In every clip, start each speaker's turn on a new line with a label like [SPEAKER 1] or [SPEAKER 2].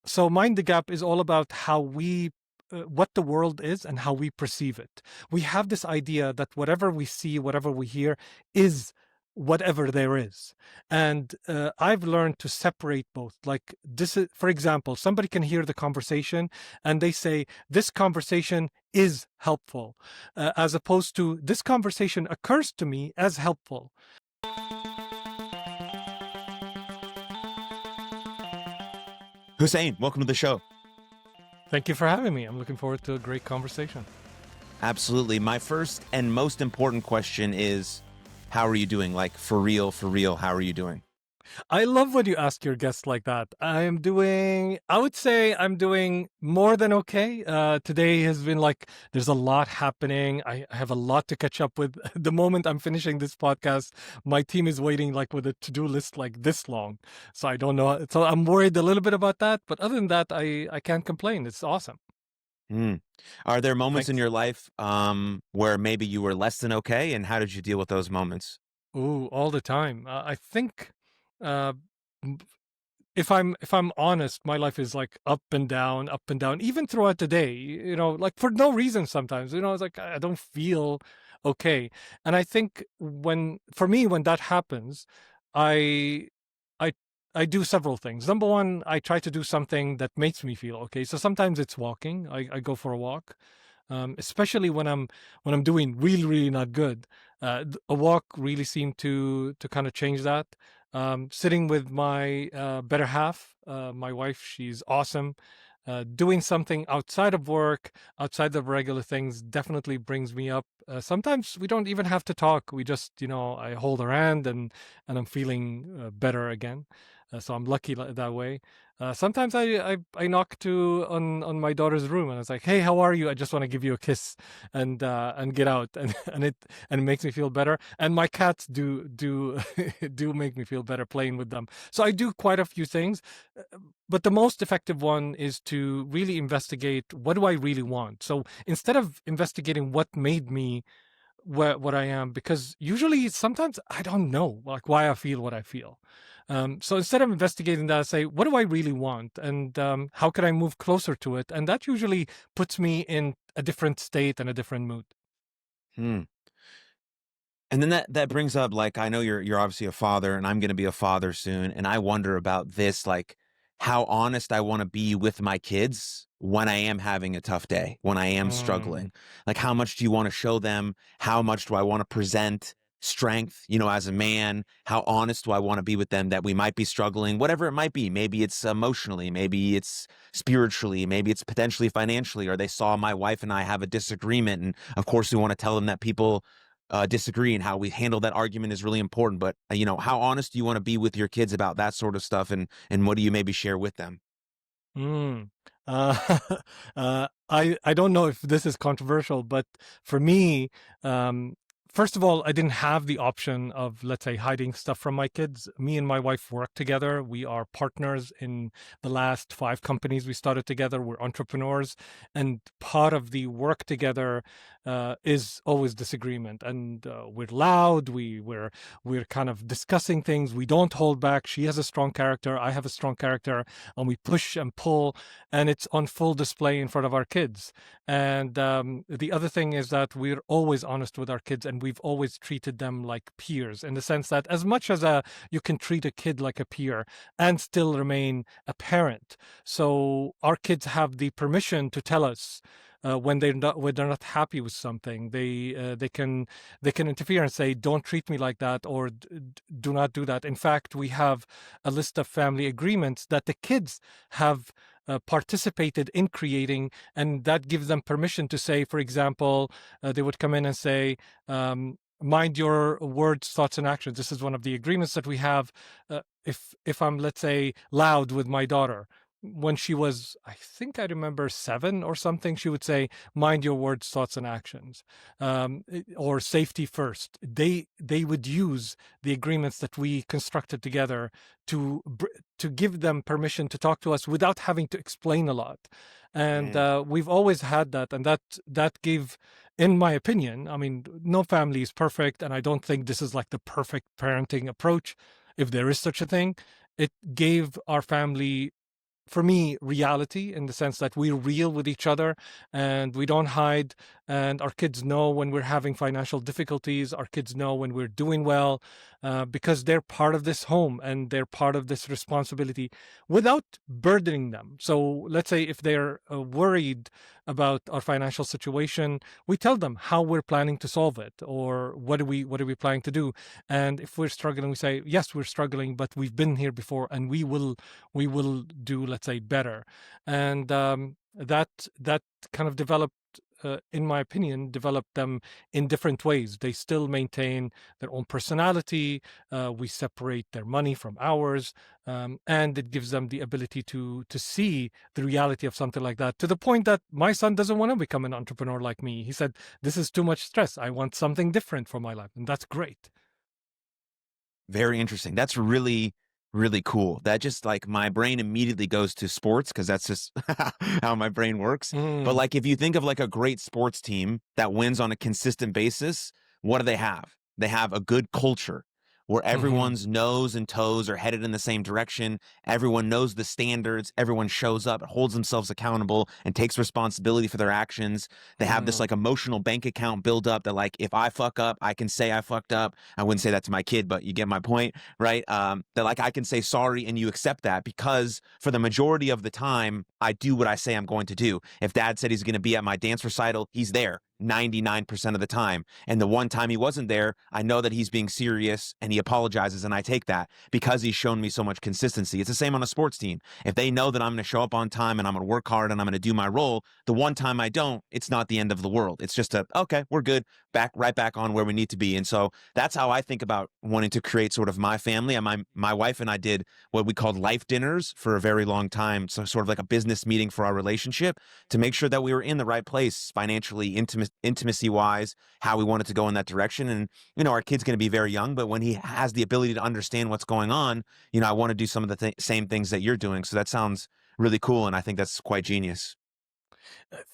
[SPEAKER 1] So Mind the Gap is all about how what the world is and how we perceive it. We have this idea that whatever we see, whatever we hear, is whatever there is. And I've learned to separate both. Like this is, for example, somebody can hear the conversation and they say, this conversation is helpful, as opposed to this conversation occurs to me as helpful.
[SPEAKER 2] Hussein, welcome to the show.
[SPEAKER 1] Thank you for having me. I'm looking forward to a great conversation.
[SPEAKER 2] Absolutely. My first and most important question is, how are you doing? Like, for real, how are you doing?
[SPEAKER 1] I love when you ask your guests like that. I would say I'm doing more than okay. Today has been like, there's a lot happening. I have a lot to catch up with. The moment I'm finishing this podcast, my team is waiting like with a to-do list like this long. So I don't know. So I'm worried a little bit about that. But other than that, I can't complain. It's awesome.
[SPEAKER 2] Mm. Are there moments in
[SPEAKER 1] Thanks.
[SPEAKER 2] your life where maybe you were less than okay? And how did you deal with those moments?
[SPEAKER 1] Ooh, all the time. I think uh, m- if I'm honest, my life is like up and down, even throughout the day, like for no reason sometimes, it's like I don't feel okay. And I think for me, when that happens, I, I, I do several things. Number one, I try to do something that makes me feel okay. So sometimes it's walking. I go for a walk. Especially when I'm doing really really not good, a walk really seemed to kind of change that. Sitting with my better half, my wife, she's awesome. Doing something outside of work, outside of regular things, definitely brings me up. Sometimes we don't even have to talk. We just, I hold her hand and I'm feeling better again. So I'm lucky that way. Sometimes I knock on my daughter's room and it's like, hey, how are you? I just want to give you a kiss and get out, and it makes me feel better. And my cats do do make me feel better playing with them. So I do quite a few things, but the most effective one is to really investigate, what do I really want. So instead of investigating what made me what I am, because usually sometimes I don't know like why I feel what I feel. So instead of investigating that, I say, what do I really want, and how can I move closer to it? And that usually puts me in a different state and a different mood.
[SPEAKER 2] Hmm. And then that brings up, like, I know you're obviously a father, and I'm going to be a father soon, and I wonder about this, like, how honest I want to be with my kids when I am having a tough day, when I am
[SPEAKER 1] Mm,
[SPEAKER 2] struggling. Like, how much do you want to show them? How much do I want to present strength, as a man? How honest do I want to be with them that we might be struggling, whatever it might be? Maybe it's emotionally, maybe it's spiritually, maybe it's potentially financially, or they saw my wife and I have a disagreement. And of course, we want to tell them that people disagree, and how we handle that argument is really important. But how honest do you want to be with your kids about that sort of stuff, and what do you maybe share with them?
[SPEAKER 1] mm. Uh, I don't know if this is controversial, but for me, um, first of all, I didn't have the option of, let's say, hiding stuff from my kids. Me and my wife work together. We are partners in the last 5 companies we started together. We're entrepreneurs, and part of the work together is always disagreement. And we're loud. We're kind of discussing things. We don't hold back. She has a strong character. I have a strong character, and we push and pull, and it's on full display in front of our kids. And the other thing is that we're always honest with our kids, and we've always treated them like peers, in the sense that as much as you can treat a kid like a peer and still remain a parent. So our kids have the permission to tell us when they're not happy with something. They can interfere and say, "Don't treat me like that," or "Do not do that." In fact, we have a list of family agreements that the kids have participated in creating, and that gives them permission to say, for example, they would come in and say, mind your words, thoughts, and actions. This is one of the agreements that we have. If I'm, let's say, loud with my daughter, when she was, I think I remember 7 or something, she would say, mind your words, thoughts, and actions, or safety first. They would use the agreements that we constructed together to to give them permission to talk to us without having to explain a lot. And
[SPEAKER 2] Mm.
[SPEAKER 1] we've always had that, and that gave, in my opinion, I mean, no family is perfect, and I don't think this is like the perfect parenting approach, if there is such a thing. It gave our family for me, reality, in the sense that we're real with each other and we don't hide. And our kids know when we're having financial difficulties. Our kids know when we're doing well, because they're part of this home and they're part of this responsibility without burdening them. So let's say if they're worried about our financial situation, we tell them how we're planning to solve it, or what are we planning to do. And if we're struggling, we say, yes, we're struggling, but we've been here before and we will do, let's say, better. And that kind of developed, in my opinion, developed them in different ways. They still maintain their own personality. We separate their money from ours, and it gives them the ability to see the reality of something like that. To the point that my son doesn't want to become an entrepreneur like me. He said, "This is too much stress. I want something different for my life," and that's great.
[SPEAKER 2] Very interesting. That's really, really cool. That just like my brain immediately goes to sports because that's just how my brain works. But
[SPEAKER 1] Mm,
[SPEAKER 2] like if you think of like a great sports team that wins on a consistent basis, what do they have? They have a good culture where
[SPEAKER 1] hmm
[SPEAKER 2] everyone's nose and toes are headed in the same direction. Everyone knows the standards. Everyone shows up, holds themselves accountable, and takes responsibility for their actions. They have this
[SPEAKER 1] mm,
[SPEAKER 2] like emotional bank account build up that like if I fuck up, I can say I fucked up. I wouldn't say that to my kid, but you get my point, right? That like I can say sorry and you accept that because for the majority of the time, I do what I say I'm going to do. If dad said he's going to be at my dance recital, he's there 99% of the time. And the one time he wasn't there, I know that he's being serious and he apologizes and I take that because he's shown me so much consistency. It's the same on a sports team. If they know that I'm going to show up on time and I'm going to work hard and I'm going to do my role, the one time I don't, it's not the end of the world. It's just okay, we're good, back right back on where we need to be. And so that's how I think about wanting to create sort of my family. And my wife and I did what we called life dinners for a very long time. So sort of like a business meeting for our relationship to make sure that we were in the right place financially, intimacy wise, how we wanted to go in that direction. And, our kid's going to be very young, but when he has the ability to understand what's going on, I want to do some of the same things that you're doing. So that sounds really cool. And I think that's quite genius.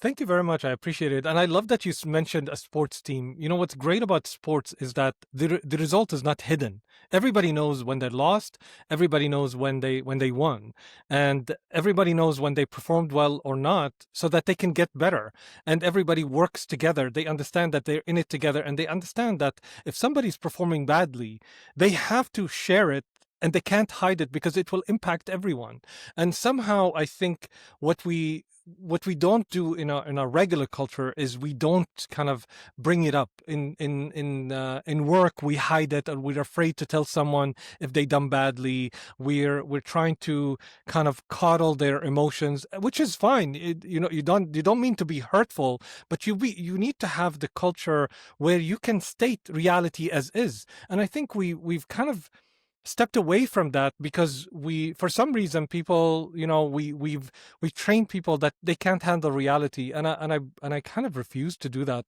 [SPEAKER 1] Thank you very much. I appreciate it. And I love that you mentioned a sports team. What's great about sports is that the result is not hidden. Everybody knows when they're lost. Everybody knows when they won. And everybody knows when they performed well or not, so that they can get better. And everybody works together. They understand that they're in it together, and they understand that if somebody's performing badly, they have to share it and they can't hide it because it will impact everyone. And somehow I think what we don't do in our regular culture is we don't kind of bring it up in work. We hide it, or we're afraid to tell someone if they done badly. We're trying to kind of coddle their emotions, which is fine. You don't mean to be hurtful, but you need to have the culture where you can state reality as is. And I think we've kind of stepped away from that because for some reason, people, we've trained people that they can't handle reality. And I kind of refuse to do that.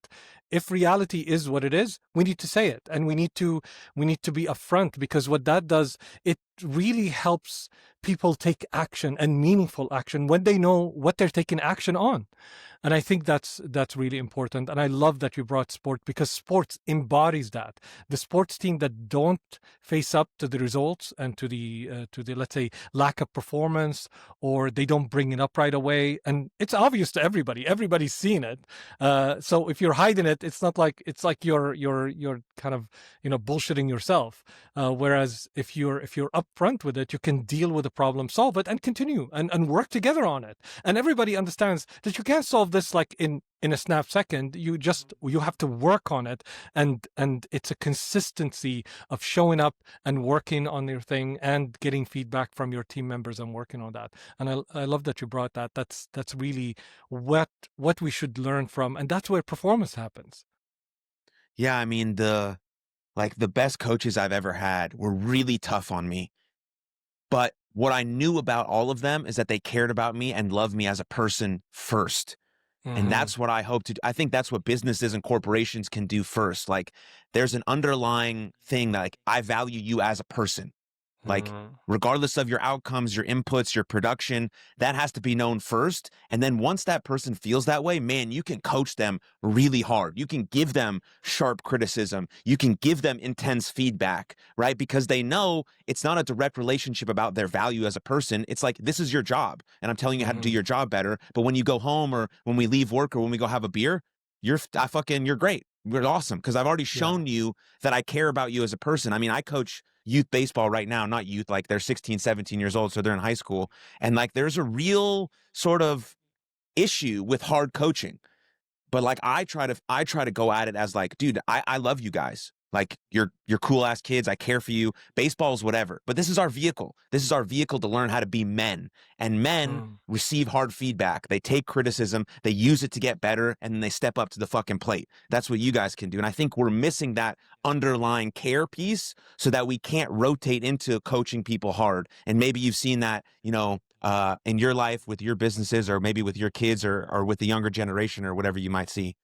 [SPEAKER 1] If reality is what it is, we need to say it, and we need to be upfront, because what that does, it really helps people take action, and meaningful action, when they know what they're taking action on. And I think that's really important. And I love that you brought sport, because sports embodies that. The sports team that don't face up to the results and to the, let's say, lack of performance, or they don't bring it up right away, and it's obvious to everybody. Everybody's seen it. So if you're hiding it, it's like you're kind of bullshitting yourself. Whereas if you're upfront with it, you can deal with the problem, solve it, and continue and work together on it. And everybody understands that you can't solve this like in a snap second. You have to work on it, and it's a consistency of showing up and working on your thing and getting feedback from your team members and working on that. And I love that you brought that. That's really what we should learn from, and that's where performance happens.
[SPEAKER 2] Yeah. I mean, the best coaches I've ever had were really tough on me. But what I knew about all of them is that they cared about me and loved me as a person first. And
[SPEAKER 1] Hmm
[SPEAKER 2] that's what I hope to do. I think that's what businesses and corporations can do first. Like there's an underlying thing that like I value you as a person. Like,
[SPEAKER 1] Mm.
[SPEAKER 2] regardless of your outcomes, your inputs, your production, that has to be known first. And then once that person feels that way, man, you can coach them really hard. You can give them sharp criticism. You can give them intense feedback, right? Because they know it's not a direct relationship about their value as a person. It's like, this is your job, and I'm telling you how to do
[SPEAKER 1] Mhm.
[SPEAKER 2] your job better. But when you go home or when we leave work or when we go have a beer, you're great. You're awesome because I've already
[SPEAKER 1] Yeah.
[SPEAKER 2] shown you that I care about you as a person. I mean, I coach youth baseball right now, not youth, like they're 16, 17 years old, so they're in high school. And like there's a real sort of issue with hard coaching. But like I try to go at it as like, dude, I love you guys. Like you're cool ass kids. I care for you. Baseball's whatever. But this is our vehicle. This is our vehicle to learn how to be men. And men
[SPEAKER 1] Mm.
[SPEAKER 2] receive hard feedback. They take criticism, they use it to get better, and then they step up to the fucking plate. That's what you guys can do. And I think we're missing that underlying care piece so that we can't rotate into coaching people hard. And maybe you've seen that, in your life with your businesses or maybe with your kids or with the younger generation or whatever you might see.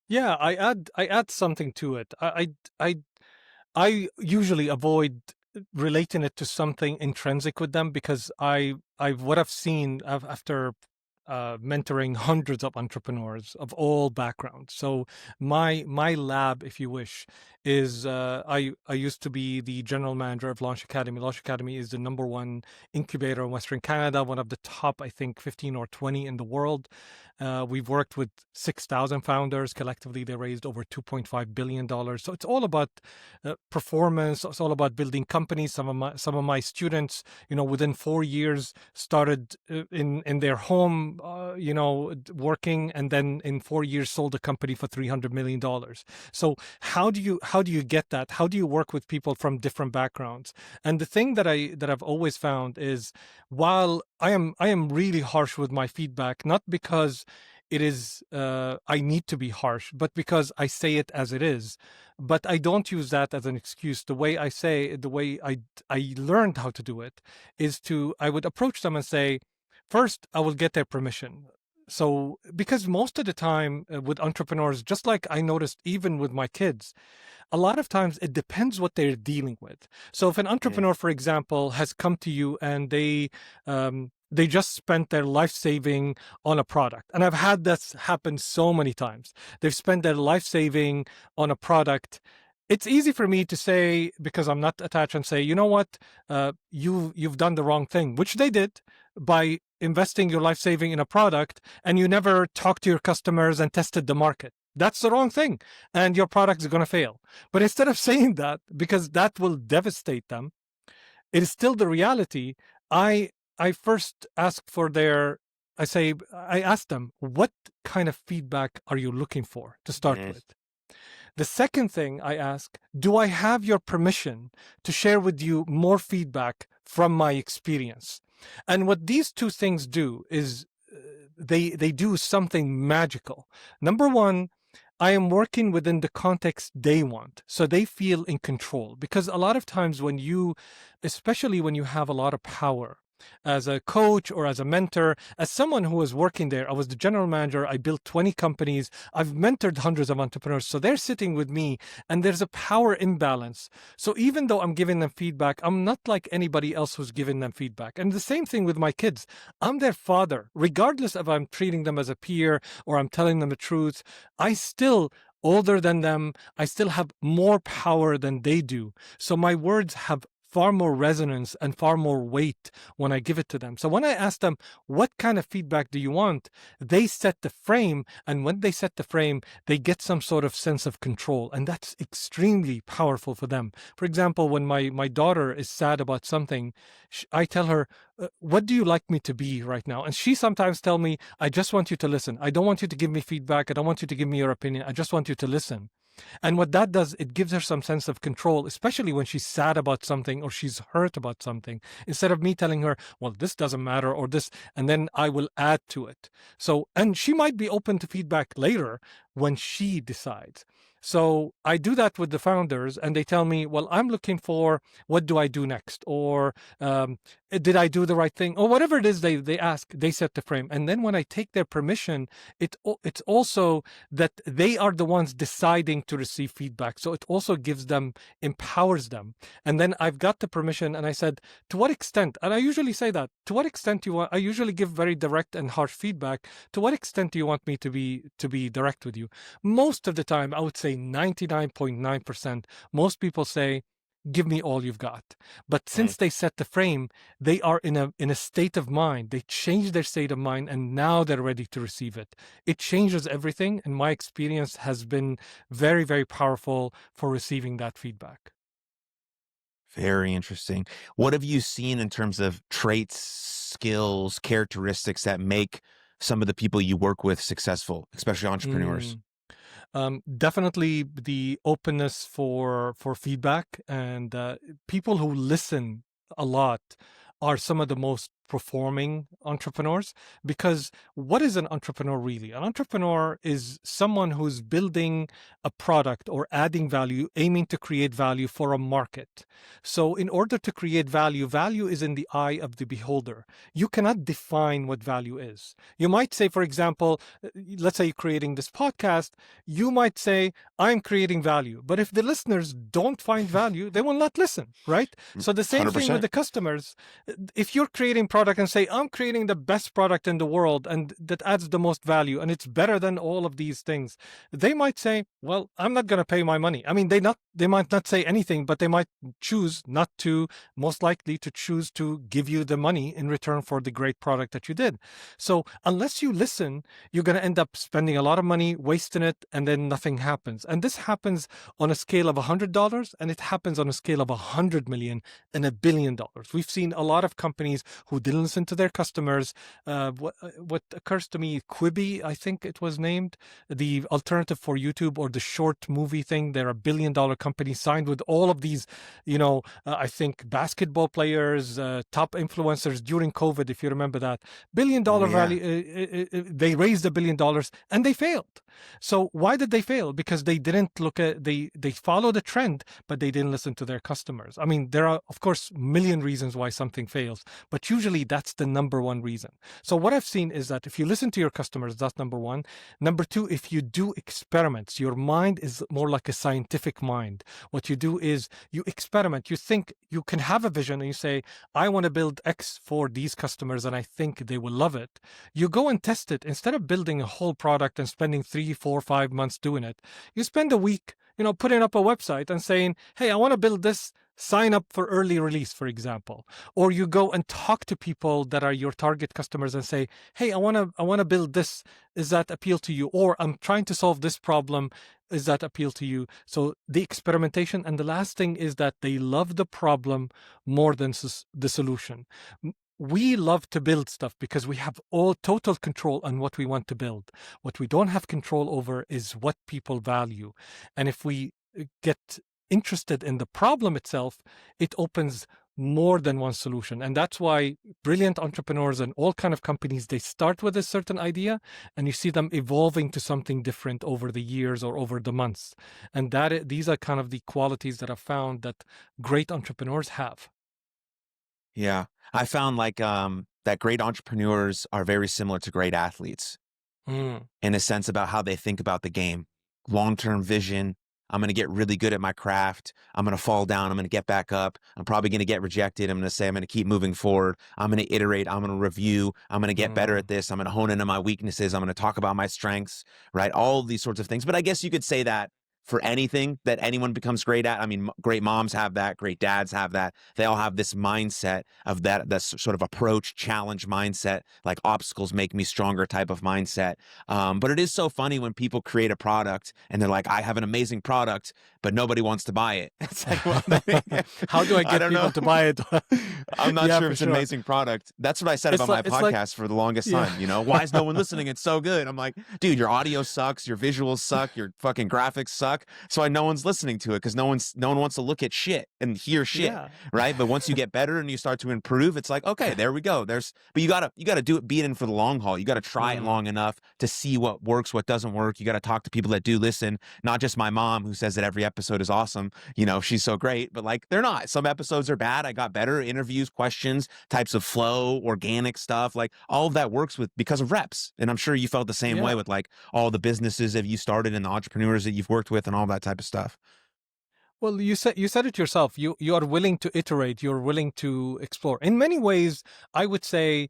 [SPEAKER 1] Yeah, I add something to it. I usually avoid relating it to something intrinsic with them because what I've seen after mentoring hundreds of entrepreneurs of all backgrounds. So my lab, if you wish, is I used to be the general manager of Launch Academy. Launch Academy is the number one incubator in Western Canada, one of the top, I think, 15 or 20 in the world. We've worked with 6,000 founders. Collectively, they raised over $2.5 billion. So it's all about performance. It's all about building companies. Some of my students, within 4 years, started in their home, working, and then in 4 years sold a company for $300 million. So how do you get that? How do you work with people from different backgrounds? And the thing that I've always found is, while I am really harsh with my feedback, not because it is I need to be harsh, but because I say it as it is. But I don't use that as an excuse. The way I learned how to do it is I would approach them and say, first, I will get their permission. So, because most of the time with entrepreneurs, just like I noticed even with my kids, a lot of times it depends what they're dealing with. So if an
[SPEAKER 2] Mm,
[SPEAKER 1] entrepreneur, for example, has come to you and they just spent their life saving on a product, and I've had this happen so many times. They've spent their life saving on a product. It's easy for me to say, because I'm not attached, and say, you know what, you've done the wrong thing, which they did by investing your life saving in a product, and you never talked to your customers and tested the market. That's the wrong thing, and your product is going to fail. But instead of saying that, because that will devastate them, it is still the reality. I I first ask for their. I ask them, what kind of feedback are you looking for to start
[SPEAKER 2] mm,
[SPEAKER 1] with? The second thing I ask, do I have your permission to share with you more feedback from my experience? And what these two things do is they do something magical. Number one, I am working within the context they want, so they feel in control. Because a lot of times especially when you have a lot of power, as a coach or as a mentor, as someone who was working there, I was the general manager. I built 20 companies. I've mentored hundreds of entrepreneurs. So they're sitting with me, and there's a power imbalance. So even though I'm giving them feedback, I'm not like anybody else who's giving them feedback. And the same thing with my kids. I'm their father, regardless if I'm treating them as a peer or I'm telling them the truth. I still, older than them, I still have more power than they do. So my words have far more resonance and far more weight when I give it to them. So when I ask them, what kind of feedback do you want? They set the frame. And when they set the frame, they get some sort of sense of control. And that's extremely powerful for them. For example, when my daughter is sad about something, I tell her, what do you like me to be right now? And she sometimes tell me, I just want you to listen. I don't want you to give me feedback. I don't want you to give me your opinion. I just want you to listen. And what that does, it gives her some sense of control, especially when she's sad about something or she's hurt about something, instead of me telling her, well, this doesn't matter or this, and then I will add to it. So, and she might be open to feedback later when she decides. So I do that with the founders, and they tell me, well, I'm looking for, what do I do next? Or did I do the right thing? Or whatever it is they ask, they set the frame. And then when I take their permission, it's also that they are the ones deciding to receive feedback. So it also gives them, empowers them. And then I've got the permission, and I said, to what extent? And I usually say that, to what extent you want, I usually give very direct and harsh feedback. To what extent do you want me to be direct with you? Most of the time, I would say 99.9%, most people say, give me all you've got. But
[SPEAKER 2] Mm.
[SPEAKER 1] since they set the frame, they are in a state of mind. They change their state of mind, and now they're ready to receive it. It changes everything, and my experience has been very, very powerful for receiving that feedback.
[SPEAKER 2] Very interesting. What have you seen in terms of traits, skills, characteristics that make some of the people you work with successful, especially entrepreneurs?
[SPEAKER 1] Mm. Definitely the openness for feedback, and people who listen a lot are some of the most performing entrepreneurs. Because what is an entrepreneur really? An entrepreneur is someone who's building a product or adding value, aiming to create value for a market. So in order to create value, value is in the eye of the beholder. You cannot define what value is. You might say, for example, let's say you're creating this podcast, you might say, I'm creating value. But if the listeners don't find value, they will not listen, right? So the same thing with
[SPEAKER 2] 100%.
[SPEAKER 1] the customers. If you're creating product and say, I'm creating the best product in the world and that adds the most value and it's better than all of these things, they might say, well, I'm not going to pay my money. I mean, they might not say anything, but they might choose not to, most likely to choose to give you the money in return for the great product that you did. So unless you listen, you're going to end up spending a lot of money, wasting it, and then nothing happens. And this happens on a scale of $100, and it happens on a scale of 100 million and $1 billion. We've seen a lot of companies who didn't listen to their customers. What occurs to me, Quibi, I think it was named, the alternative for YouTube or the short movie thing. They're $1 billion company, signed with all of these, I think basketball players, top influencers during COVID, if you remember that.
[SPEAKER 2] Oh,
[SPEAKER 1] $1 billion
[SPEAKER 2] yeah.
[SPEAKER 1] value, they raised $1 billion and they failed. So why did they fail? Because they didn't look at, they followed the trend, but they didn't listen to their customers. I mean, there are, of course, a million reasons why something fails, but usually that's the number one reason. So what I've seen is that if you listen to your customers, that's number one. Number two, if you do experiments, your mind is more like a scientific mind. What you do is you experiment. You think, you can have a vision and you say, I want to build X for these customers and I think they will love it. You go and test it. Instead of building a whole product and spending 3, 4, 5 months doing it, you spend a week, putting up a website and saying, hey, I want to build this, sign up for early release, for example. Or you go and talk to people that are your target customers and say, hey, I want to build this. Does that appeal to you? Or I'm trying to solve this problem. Does that appeal to you? So the experimentation. And the last thing is that they love the problem more than the solution. We love to build stuff because we have all total control on what we want to build. What we don't have control over is what people value. And if we get interested in the problem itself, it opens more than one solution. And that's why brilliant entrepreneurs and all kind of companies, they start with a certain idea and you see them evolving to something different over the years or over the months. And these are kind of the qualities that I've found that great entrepreneurs have.
[SPEAKER 2] Yeah. I found that great entrepreneurs are very similar to great athletes
[SPEAKER 1] Mm,
[SPEAKER 2] in a sense about how they think about the game. Long-term vision. I'm going to get really good at my craft. I'm going to fall down. I'm going to get back up. I'm probably going to get rejected. I'm going to say, I'm going to keep moving forward. I'm going to iterate. I'm going to review. I'm going to get better
[SPEAKER 1] mm,
[SPEAKER 2] at this. I'm going to hone into my weaknesses. I'm going to talk about my strengths, right? All these sorts of things. But I guess you could say that for anything that anyone becomes great at. I mean, great moms have that. Great dads have that. They all have this mindset of that sort of approach, challenge mindset, like obstacles make me stronger type of mindset. But it is so funny when people create a product and they're like, I have an amazing product, but nobody wants to buy it. It's like, well,
[SPEAKER 1] how do I
[SPEAKER 2] I
[SPEAKER 1] get
[SPEAKER 2] don't know.
[SPEAKER 1] people to buy it?
[SPEAKER 2] I'm not
[SPEAKER 1] Yeah,
[SPEAKER 2] sure if
[SPEAKER 1] for
[SPEAKER 2] it's an
[SPEAKER 1] sure.
[SPEAKER 2] amazing product. That's what I said about
[SPEAKER 1] It's
[SPEAKER 2] my
[SPEAKER 1] like,
[SPEAKER 2] podcast for the longest
[SPEAKER 1] yeah.
[SPEAKER 2] time. Why is no one listening? It's so good. I'm like, dude, your audio sucks, your visuals suck, your fucking graphics suck. suck. So no one's listening to it because no one wants to look at shit and hear shit,
[SPEAKER 1] Yeah.
[SPEAKER 2] right? But once you get better and you start to improve, it's like, okay, there we go. But you gotta do it, be it in for the long haul. You gotta try it
[SPEAKER 1] Mm.
[SPEAKER 2] long enough to see what works, what doesn't work. You gotta talk to people that do listen, not just my mom who says that every episode is awesome. She's so great, but like they're not. Some episodes are bad. I got better. Interviews, questions, types of flow, organic stuff, like all of that works with because of reps. And I'm sure you felt the same way
[SPEAKER 1] Yeah.
[SPEAKER 2] with like all the businesses that you started and the entrepreneurs that you've worked with and all that type of stuff.
[SPEAKER 1] Well, you said it yourself. You are willing to iterate. You're willing to explore. In many ways, I would say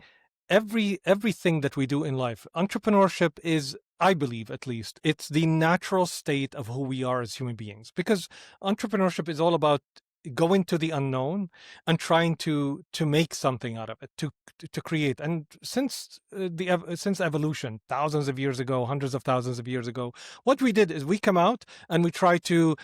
[SPEAKER 1] everything that we do in life, entrepreneurship is, I believe at least, it's the natural state of who we are as human beings. Because entrepreneurship is all about going to the unknown and trying to make something out of it, to create. And since evolution, thousands of years ago, hundreds of thousands of years ago, what we did is we come out and we try to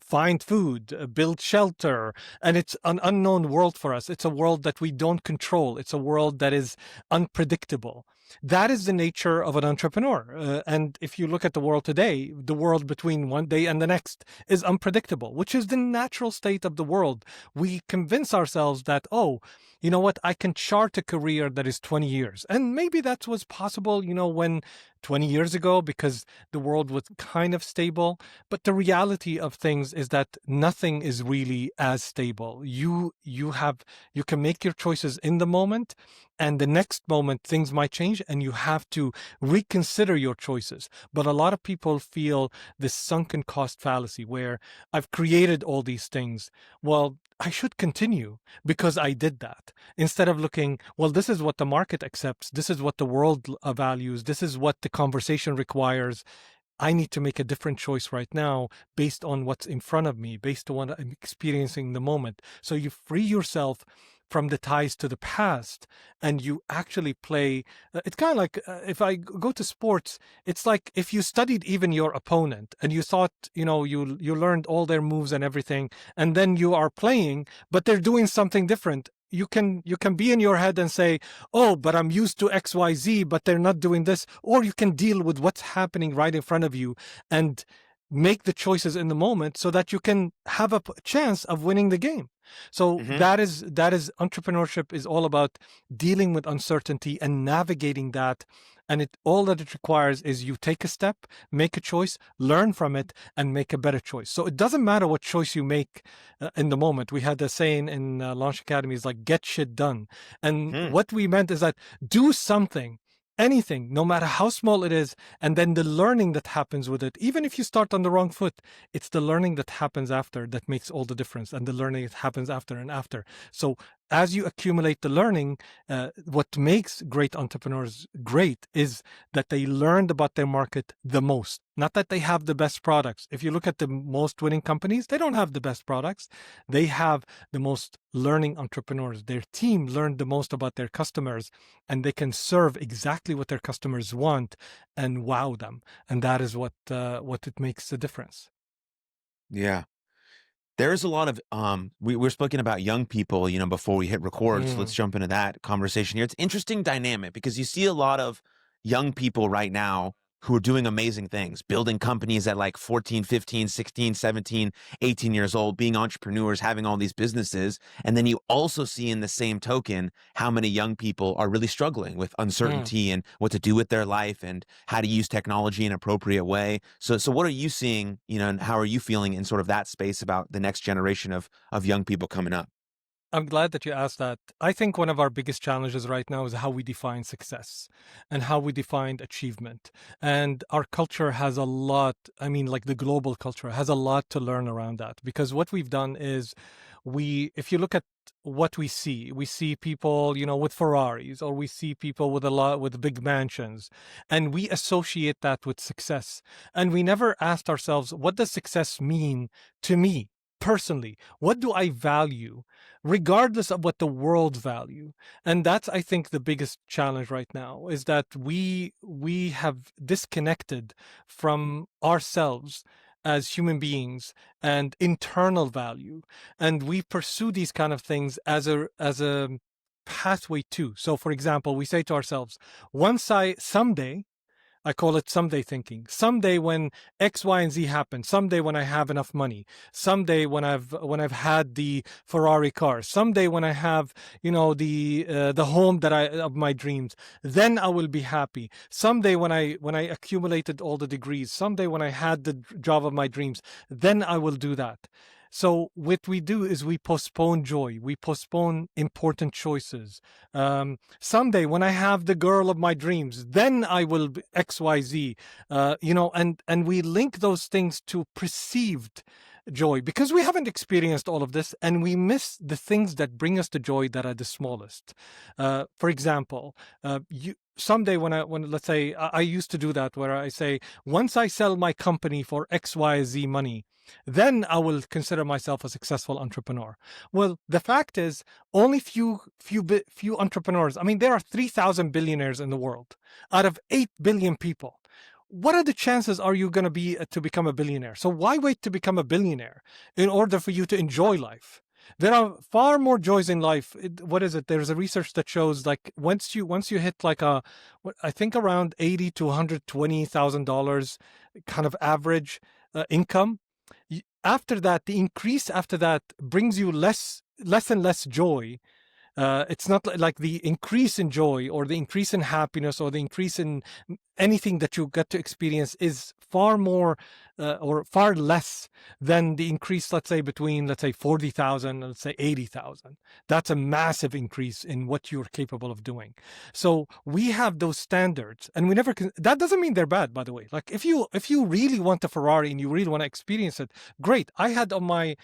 [SPEAKER 1] find food, build shelter, and it's an unknown world for us. It's a world that we don't control. It's a world that is unpredictable. That is the nature of an entrepreneur. And if you look at the world today, the world between one day and the next is unpredictable, which is the natural state of the world. We convince ourselves that, oh, you know what, I can chart a career that is 20 years. And maybe that was possible, when 20 years ago, because the world was kind of stable. But the reality of things is that nothing is really as stable. You can make your choices in the moment, and the next moment things might change and you have to reconsider your choices. But a lot of people feel this sunken cost fallacy where I've created all these things. Well, I should continue because I did that. Instead of looking, well, this is what the market accepts. This is what the world values. This is what the conversation requires. I need to make a different choice right now based on what's in front of me, based on what I'm experiencing in the moment. So you free yourself from the ties to the past and you actually play. It's kind of like if I go to sports, it's like if you studied even your opponent and you thought, you learned all their moves and everything, and then you are playing, but they're doing something different. You can be in your head and say, oh, but I'm used to XYZ, but they're not doing this. Or you can deal with what's happening right in front of you and make the choices in the moment so that you can have a chance of winning the game. So
[SPEAKER 2] Hmm.
[SPEAKER 1] that is entrepreneurship is all about dealing with uncertainty and navigating that. And all that it requires is you take a step, make a choice, learn from it, and make a better choice. So it doesn't matter what choice you make in the moment. We had a saying in Launch Academy is like, get shit done. And
[SPEAKER 2] Hmm.
[SPEAKER 1] what we meant is that do something, anything, no matter how small it is, and then the learning that happens with it, even if you start on the wrong foot, it's the learning that happens after that makes all the difference, and the learning that happens after and after. So as you accumulate the learning, what makes great entrepreneurs great is that they learned about their market the most. Not that they have the best products. If you look at the most winning companies, they don't have the best products. They have the most learning entrepreneurs. Their team learned the most about their customers, and they can serve exactly what their customers want and wow them. And that is what it makes the difference.
[SPEAKER 2] Yeah. There's a lot of we're speaking about young people, before we hit record. So let's
[SPEAKER 1] Mm,
[SPEAKER 2] jump into that conversation here. It's interesting dynamic because you see a lot of young people right now who are doing amazing things, building companies at like 14, 15, 16, 17, 18 years old, being entrepreneurs, having all these businesses. And then you also see in the same token how many young people are really struggling with
[SPEAKER 1] mm.
[SPEAKER 2] uncertainty and what to do with their life and how to use technology in an appropriate way. So what are you seeing, and how are you feeling in sort of that space about the next generation of young people coming up?
[SPEAKER 1] I'm glad that you asked that. I think one of our biggest challenges right now is how we define success and how we define achievement. And our culture has a lot, I mean, like the global culture has a lot to learn around that. Because what we've done is if you look at what we see people, with Ferraris, or we see people with big mansions, and we associate that with success. And we never asked ourselves, what does success mean to me? Personally, what do I value, regardless of what the world value? And that's, I think, the biggest challenge right now is that we have disconnected from ourselves as human beings and internal value, and we pursue these kind of things as a pathway to. So, for example, we say to ourselves, once I someday I call it someday thinking. Someday when X, Y, and Z happen. Someday when I have enough money. Someday when I've had the Ferrari car. Someday when I have, the home that I of my dreams. Then I will be happy. Someday when I accumulated all the degrees. Someday when I had the job of my dreams. Then I will do that. So what we do is we postpone joy. We postpone important choices. Someday when I have the girl of my dreams, then I will be XYZ. And we link those things to perceived joy because we haven't experienced all of this, and we miss the things that bring us the joy that are the smallest. For example, you someday when let's say I used to do that, where I say, once I sell my company for XYZ money, then I will consider myself a successful entrepreneur. Well, the fact is, only few entrepreneurs. I mean, there are 3,000 billionaires in the world out of 8 billion people. What are the chances are you going to be to become a billionaire? So why wait to become a billionaire in order for you to enjoy life? There are far more joys in life. What is it? There's a research that shows, like, once you hit like I think around $80,000 to $120,000 kind of average income. After that, the increase after that brings you less and less joy. It's not like the increase in joy or the increase in happiness or the increase in anything that you get to experience is far more or far less than the increase, let's say, between, let's say, 40,000 and let's say 80,000. That's a massive increase in what you're capable of doing. So we have those standards, and we never can. That doesn't mean they're bad, by the way. Like, if you really want a Ferrari and you really want to experience it, great. I had on my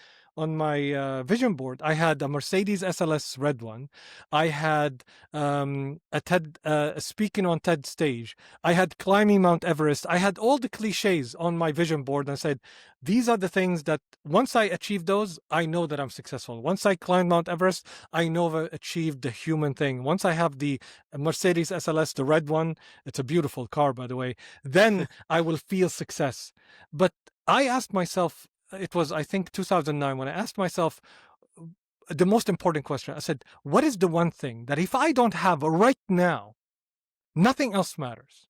[SPEAKER 1] vision board, I had a Mercedes SLS red one. I had a TED speaking on TED stage. I had climbing Mount Everest. I had all the cliches on my vision board, and said, these are the things that once I achieve those, I know that I'm successful. Once I climb Mount Everest, I know I've achieved the human thing. Once I have the Mercedes SLS, the red one, it's a beautiful car, by the way, then I will feel success. But I asked myself, it was, I think, 2009, when I asked myself the most important question. I said, what is the one thing that if I don't have right now, nothing else matters?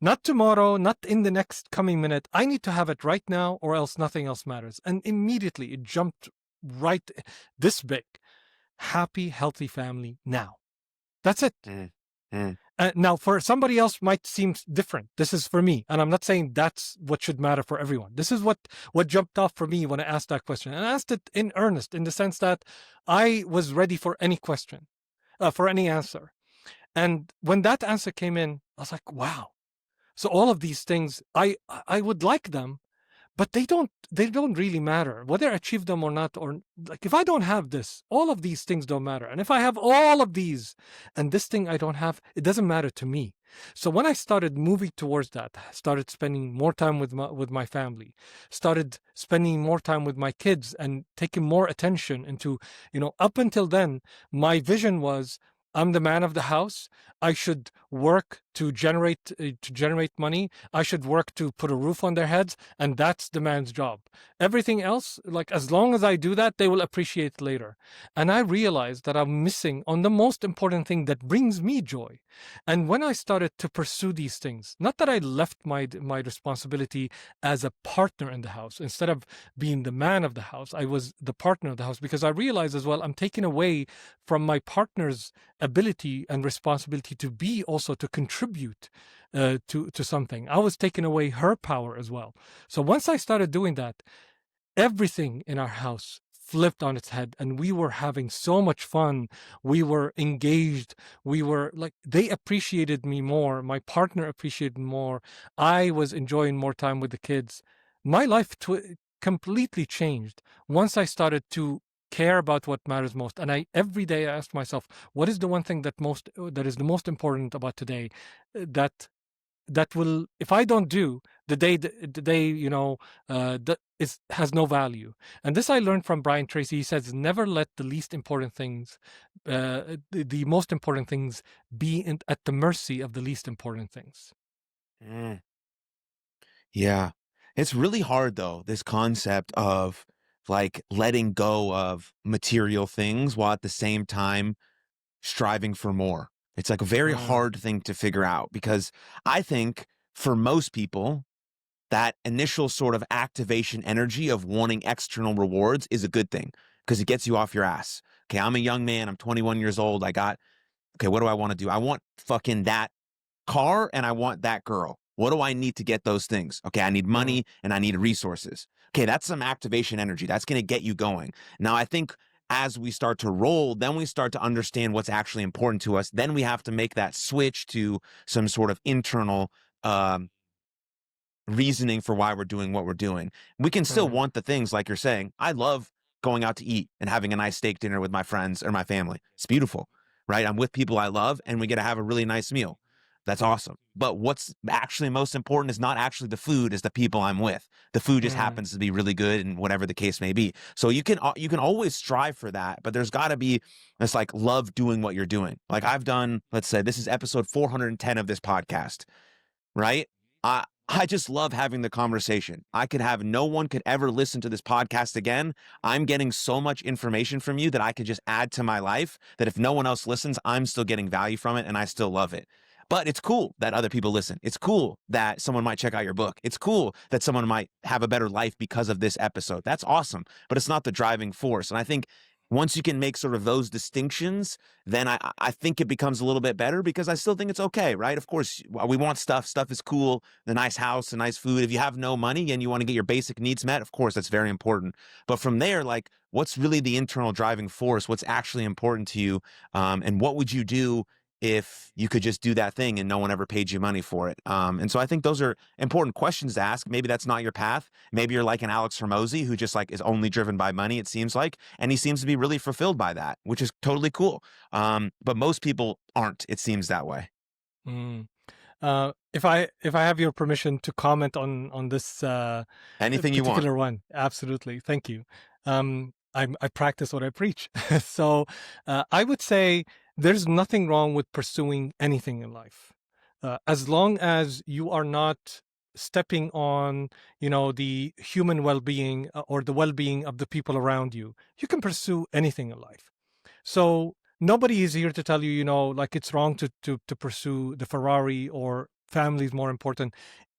[SPEAKER 1] Not tomorrow, not in the next coming minute. I need to have it right now, or else nothing else matters. And immediately it jumped right this big. Happy, healthy family now. That's it. Now, for somebody else, might seem different. This is for me, and I'm not saying that's what should matter for everyone. This is what jumped off for me when I asked that question, and I asked it in earnest, in the sense that I was ready for any question, for any answer. And when that answer came in, I was like, wow. So all of these things, I would like them, but they don't really matter whether I achieve them or not. Or, like, if I don't have this, all of these things don't matter. And if I have all of these and this thing I don't have, it doesn't matter to me. So when I started moving towards that, started spending more time with my family, started spending more time with my kids, and taking more attention into, up until then, my vision was, I'm the man of the house. I should work to generate money. I should work to put a roof on their heads, and that's the man's job. Everything else, like, as long as I do that, they will appreciate later. And I realized that I'm missing on the most important thing that brings me joy. And when I started to pursue these things, not that I left my responsibility as a partner in the house. Instead of being the man of the house, I was the partner of the house, because I realized as well, I'm taking away from my partner's ability and responsibility to be also to contribute to something. I was taking away her power as well. So once I started doing that, everything in our house flipped on its head, and we were having so much fun. We were engaged. We were like, they appreciated me more. My partner appreciated more. I was enjoying more time with the kids. My life completely changed once I started to care about what matters most. And every day I ask myself, what is the one thing that is the most important about today, that will, if I don't do, the day that has no value. And this I learned from Brian Tracy. He says, never let the least important things, the most important things, be at the mercy of the least important things.
[SPEAKER 2] Mm. Yeah. It's really hard, though, this concept of, like, letting go of material things while at the same time striving for more. It's like a very
[SPEAKER 1] Mm.
[SPEAKER 2] hard thing to figure out, because I think for most people, that initial sort of activation energy of wanting external rewards is a good thing because it gets you off your ass. Okay, I'm a young man. I'm 21 years old. Okay, what do I want to do? I want fucking that car and I want that girl. What do I need to get those things? Okay, I need
[SPEAKER 1] Mm,
[SPEAKER 2] money and I need resources. Okay, that's some activation energy. That's going to get you going. Now, I think as we start to roll, then we start to understand what's actually important to us. Then we have to make that switch to some sort of internal um, reasoning for why we're doing what we're doing. We can still
[SPEAKER 1] mm,
[SPEAKER 2] want the things like you're saying. I love going out to eat and having a nice steak dinner with my friends or my family. It's beautiful, right? I'm with people I love and we get to have a really nice meal. That's awesome. But what's actually most important is not actually the food, is the people I'm with. The food just
[SPEAKER 1] mm,
[SPEAKER 2] happens to be really good and whatever the case may be. So you can always strive for that, but there's got to be this like love doing what you're doing. Like I've done, let's say this is episode 410 of this podcast, right? I just love having the conversation. I could have no one could ever listen to this podcast again. I'm getting so much information from you that I could just add to my life that if no one else listens, I'm still getting value from it and I still love it. But it's cool that other people listen. It's cool that someone might check out your book. It's cool that someone might have a better life because of this episode. That's awesome, but it's not the driving force. And I think once you can make sort of those distinctions, then I think it becomes a little bit better because I still think it's okay, right? Of course, we want stuff. Stuff is cool. The nice house, the nice food. If you have no money and you want to get your basic needs met, of course, that's very important. But from there, like, what's really the internal driving force? What's actually important to you? And what would you do if you could just do that thing and no one ever paid you money for it? And so I think those are important questions to ask. Maybe that's not your path. Maybe you're like an Alex Hormozy who just like is only driven by money, it seems like, and he seems to be really fulfilled by that, which is totally cool. But most people aren't, it seems that way.
[SPEAKER 1] mm. If I have your permission to comment on this
[SPEAKER 2] Anything you want.
[SPEAKER 1] particular one, absolutely. Thank you. I practice what I preach. So I would say there's nothing wrong with pursuing anything in life, as long as you are not stepping on, the human well-being or the well-being of the people around you. You can pursue anything in life. So nobody is here to tell you, like it's wrong to pursue the Ferrari or family is more important.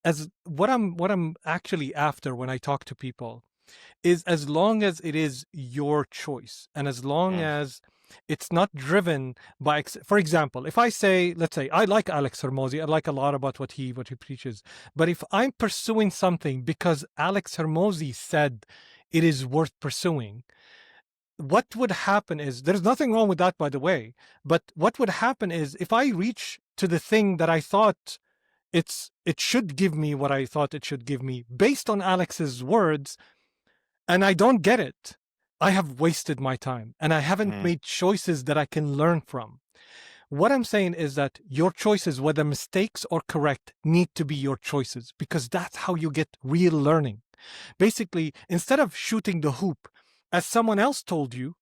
[SPEAKER 1] As what I'm actually after when I talk to people is as long as it is your choice and as long
[SPEAKER 2] Mm.
[SPEAKER 1] as it's not driven by, for example, if I say, let's say, I like Alex Hermosi, I like a lot about what he preaches, but if I'm pursuing something because Alex Hermosi said it is worth pursuing, what would happen is, there's nothing wrong with that, by the way, but what would happen is if I reach to the thing that I thought it should give me what I thought it should give me based on Alex's words, and I don't get it, I have wasted my time and I haven't
[SPEAKER 2] Mm.
[SPEAKER 1] made choices that I can learn from. What I'm saying is that your choices, whether mistakes or correct, need to be your choices because that's how you get real learning. Basically, instead of shooting the hoop as someone else told you,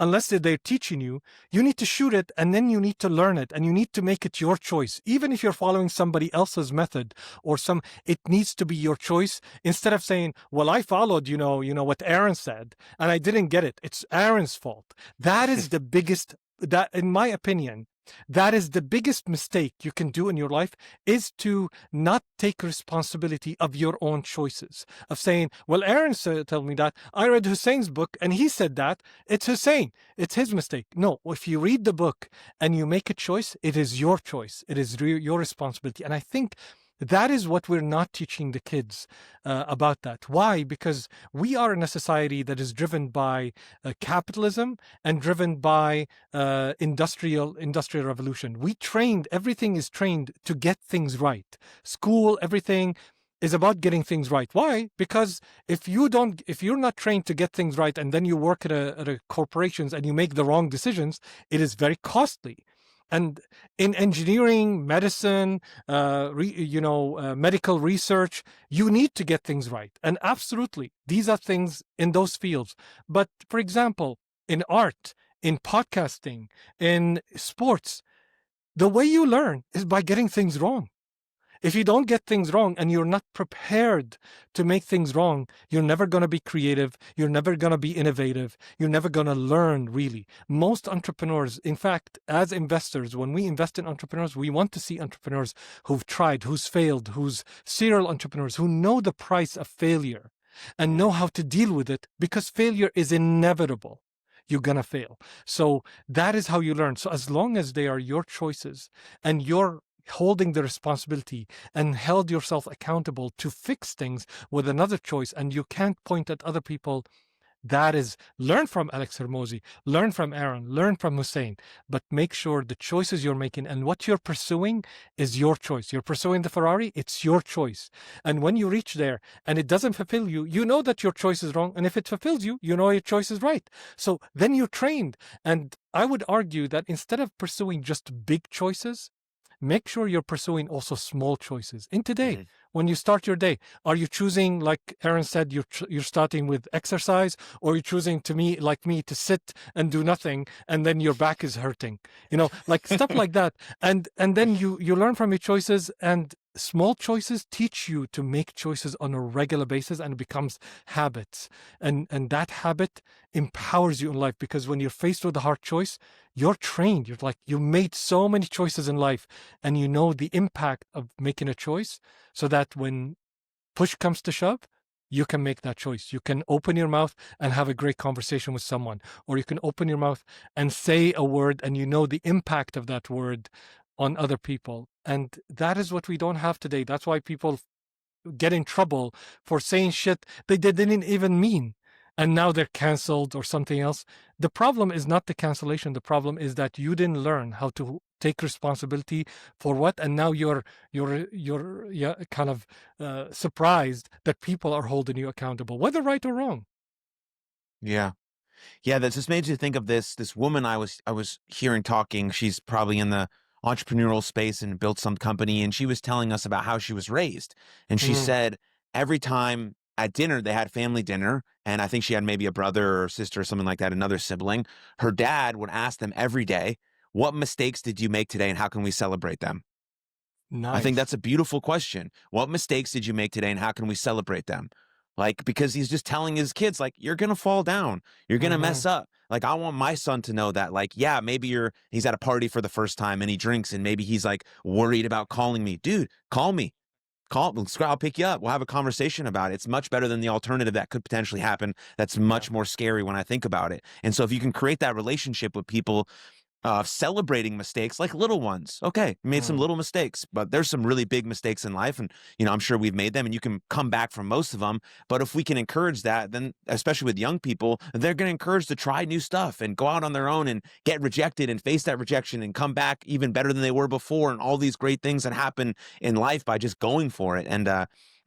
[SPEAKER 1] unless they're teaching you, you need to shoot it and then you need to learn it and you need to make it your choice. Even if you're following somebody else's method or it needs to be your choice instead of saying, well, I followed, what Aaron said and I didn't get it. It's Aaron's fault. That is the biggest, that in my opinion, that is the biggest mistake you can do in your life, is to not take responsibility of your own choices, of saying, well, Aaron told me that, I read Hussein's book and he said that, it's Hussein, it's his mistake. No, if you read the book and you make a choice, it is your choice, it is your responsibility. And I think that is what we're not teaching the kids about that. Why? Because we are in a society that is driven by capitalism and driven by industrial revolution. Everything is trained to get things right. School, everything is about getting things right. Why? Because if you're not trained to get things right and then you work at a corporations and you make the wrong decisions, it is very costly. And in engineering, medicine, medical research, you need to get things right. And absolutely, these are things in those fields. But for example, in art, in podcasting, in sports, the way you learn is by getting things wrong. If you don't get things wrong and you're not prepared to make things wrong, you're never going to be creative. You're never going to be innovative. You're never going to learn, really. Most entrepreneurs, in fact, as investors, when we invest in entrepreneurs, we want to see entrepreneurs who've tried, who's failed, who's serial entrepreneurs, who know the price of failure and know how to deal with it, because failure is inevitable. You're going to fail. So that is how you learn. So as long as they are your choices and you're holding the responsibility and held yourself accountable to fix things with another choice, and you can't point at other people, that is, learn from Alex Hermosi, learn from Aaron, learn from Hussein, but make sure the choices you're making and what you're pursuing is your choice. You're pursuing the Ferrari, it's your choice. And when you reach there and it doesn't fulfill you, you know that your choice is wrong. And if it fulfills you, you know your choice is right. So then you're trained. And I would argue that instead of pursuing just big choices, make sure you're pursuing also small choices. In today,
[SPEAKER 2] Mhm.
[SPEAKER 1] when you start your day, are you choosing, like Aaron said, you're starting with exercise, or you're choosing, to me, like me, to sit and do nothing, and then your back is hurting, like stuff like that. And then you learn from your choices, and small choices teach you to make choices on a regular basis, and it becomes habits. And that habit empowers you in life, because when you're faced with a hard choice, you're trained. You're like, you made so many choices in life, and you know the impact of making a choice, so that when push comes to shove, you can make that choice. You can open your mouth and have a great conversation with someone, or you can open your mouth and say a word, and you know the impact of that word on other people. And that is what we don't have today. That's why people get in trouble for saying shit they didn't even mean, and now they're canceled or something else. The problem is not the cancellation. The problem is that you didn't learn how to take responsibility for what, and now you're yeah, kind of surprised that people are holding you accountable, whether right or wrong.
[SPEAKER 2] Yeah. Yeah, that just made you think of this woman I was hearing talking. She's probably in the entrepreneurial space and built some company, and she was telling us about how she was raised. And she
[SPEAKER 1] Mm,
[SPEAKER 2] said every time at dinner, they had family dinner, and I think she had maybe a brother or sister or something like that, another sibling. Her dad would ask them every day, "What mistakes did you make today, and how can we celebrate them?" I think that's
[SPEAKER 1] nice.
[SPEAKER 2] a beautiful question. What mistakes did you make today, and how can we celebrate them? Like, because he's just telling his kids, like, you're gonna fall down, you're gonna
[SPEAKER 1] Hmm.
[SPEAKER 2] mess up. Like, I want my son to know that, like, yeah, maybe he's at a party for the first time and he drinks, and maybe he's like worried about calling me. Dude, call me. I'll pick you up. We'll have a conversation about it. It's much better than the alternative that could potentially happen. That's
[SPEAKER 1] Yeah.
[SPEAKER 2] much more scary when I think about it. And so if you can create that relationship with people, celebrating mistakes like little ones. Okay, we made some
[SPEAKER 1] Mm.
[SPEAKER 2] little mistakes, but there's some really big mistakes in life, and I'm sure we've made them, and you can come back from most of them. But if we can encourage that, then especially with young people, they're going to encourage to try new stuff and go out on their own and get rejected and face that rejection and come back even better than they were before, and all these great things that happen in life by just going for it. And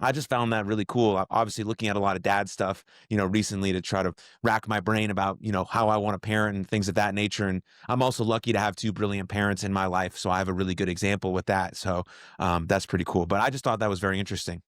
[SPEAKER 2] I just found that really cool. Obviously, looking at a lot of dad stuff, recently to try to rack my brain about, how I want to parent and things of that nature. And I'm also lucky to have two brilliant parents in my life, so I have a really good example with that. So that's pretty cool. But I just thought that was very interesting.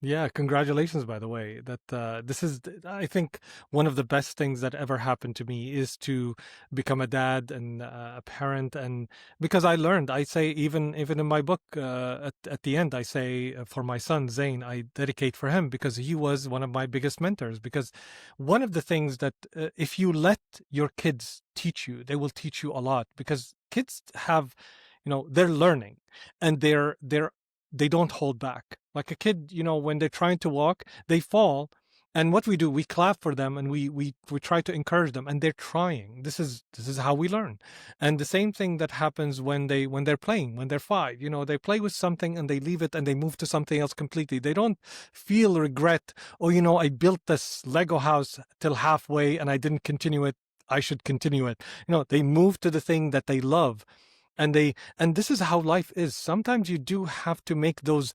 [SPEAKER 1] Yeah, congratulations, by the way. That this is, I think, one of the best things that ever happened to me is to become a dad and a parent. And because I learned, I say, even in my book, at the end, I say, for my son Zain, I dedicate for him, because he was one of my biggest mentors. Because one of the things that, if you let your kids teach you, they will teach you a lot, because kids have, they're learning, and they don't hold back. Like a kid, when they're trying to walk, they fall. And what we do, we clap for them, and we try to encourage them, and they're trying. This is how we learn. And the same thing that happens when they're playing, when they're 5, they play with something and they leave it and they move to something else completely. They don't feel regret. Oh, I built this Lego house till halfway and I didn't continue it. I should continue it. They move to the thing that they love, and this is how life is. Sometimes you do have to make those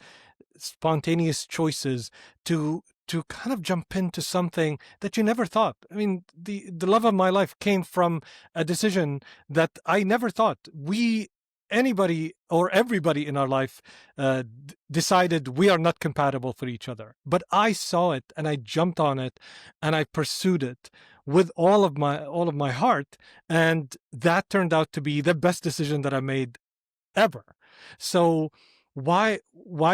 [SPEAKER 1] spontaneous choices to kind of jump into something that you never thought. I mean, the love of my life came from a decision that I never thought anybody or everybody in our life decided we are not compatible for each other. But I saw it and I jumped on it and I pursued it with all of my heart, and that turned out to be the best decision that I made ever. So why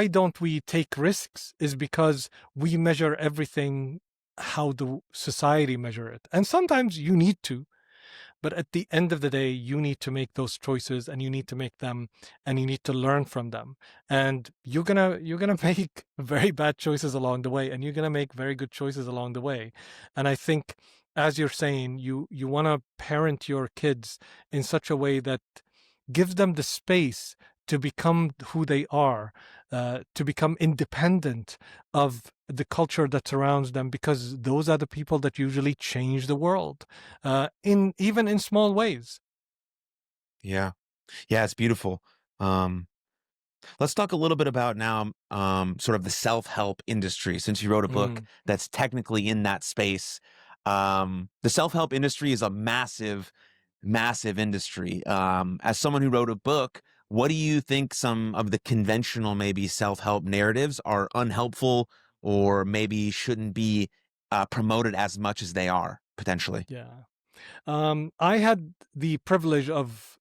[SPEAKER 1] don't we take risks is because we measure everything how the society measure it. And sometimes you need to, but at the end of the day, you need to make those choices, and you need to make them, and you need to learn from them. And you're gonna make very bad choices along the way, and you're gonna make very good choices along the way. And I think, as you're saying, you want to parent your kids in such a way that gives them the space to become who they are, to become independent of the culture that surrounds them, because those are the people that usually change the world, in even in small ways.
[SPEAKER 2] Yeah. Yeah, it's beautiful. Um, let's talk a little bit about now, sort of the self-help industry, since you wrote a book
[SPEAKER 1] Mm,
[SPEAKER 2] that's technically in that space. The self-help industry is a massive, massive industry. As someone who wrote a book, what do you think some of the conventional, maybe self-help narratives are unhelpful, or maybe shouldn't be promoted as much as they are potentially?
[SPEAKER 1] yeah. I had the privilege of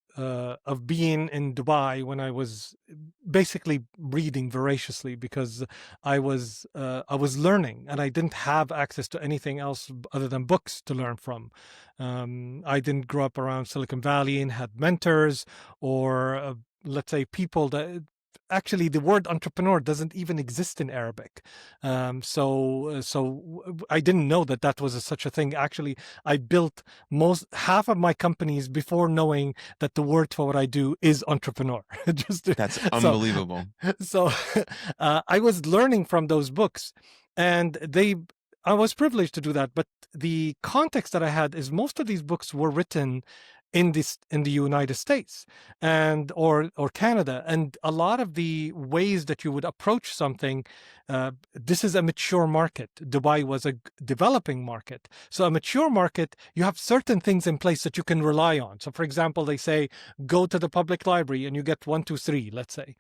[SPEAKER 1] being in Dubai when I was basically reading voraciously, because I was learning, and I didn't have access to anything else other than books to learn from. I didn't grow up around Silicon Valley and had mentors, or let's say people that. Actually, the word entrepreneur doesn't even exist in Arabic, I didn't know that that was such a thing. Actually, I built most half of my companies before knowing that the word for what I do is entrepreneur. Just
[SPEAKER 2] That's
[SPEAKER 1] so
[SPEAKER 2] unbelievable.
[SPEAKER 1] so I was learning from those books, and I was privileged to do that. But the context that I had is most of these books were written in the United States and or Canada, and a lot of the ways that you would approach something, this is a mature market. Dubai was a developing market, so a mature market, you have certain things in place that you can rely on. So, for example, they say go to the public library and you get 1, 2, 3. Let's say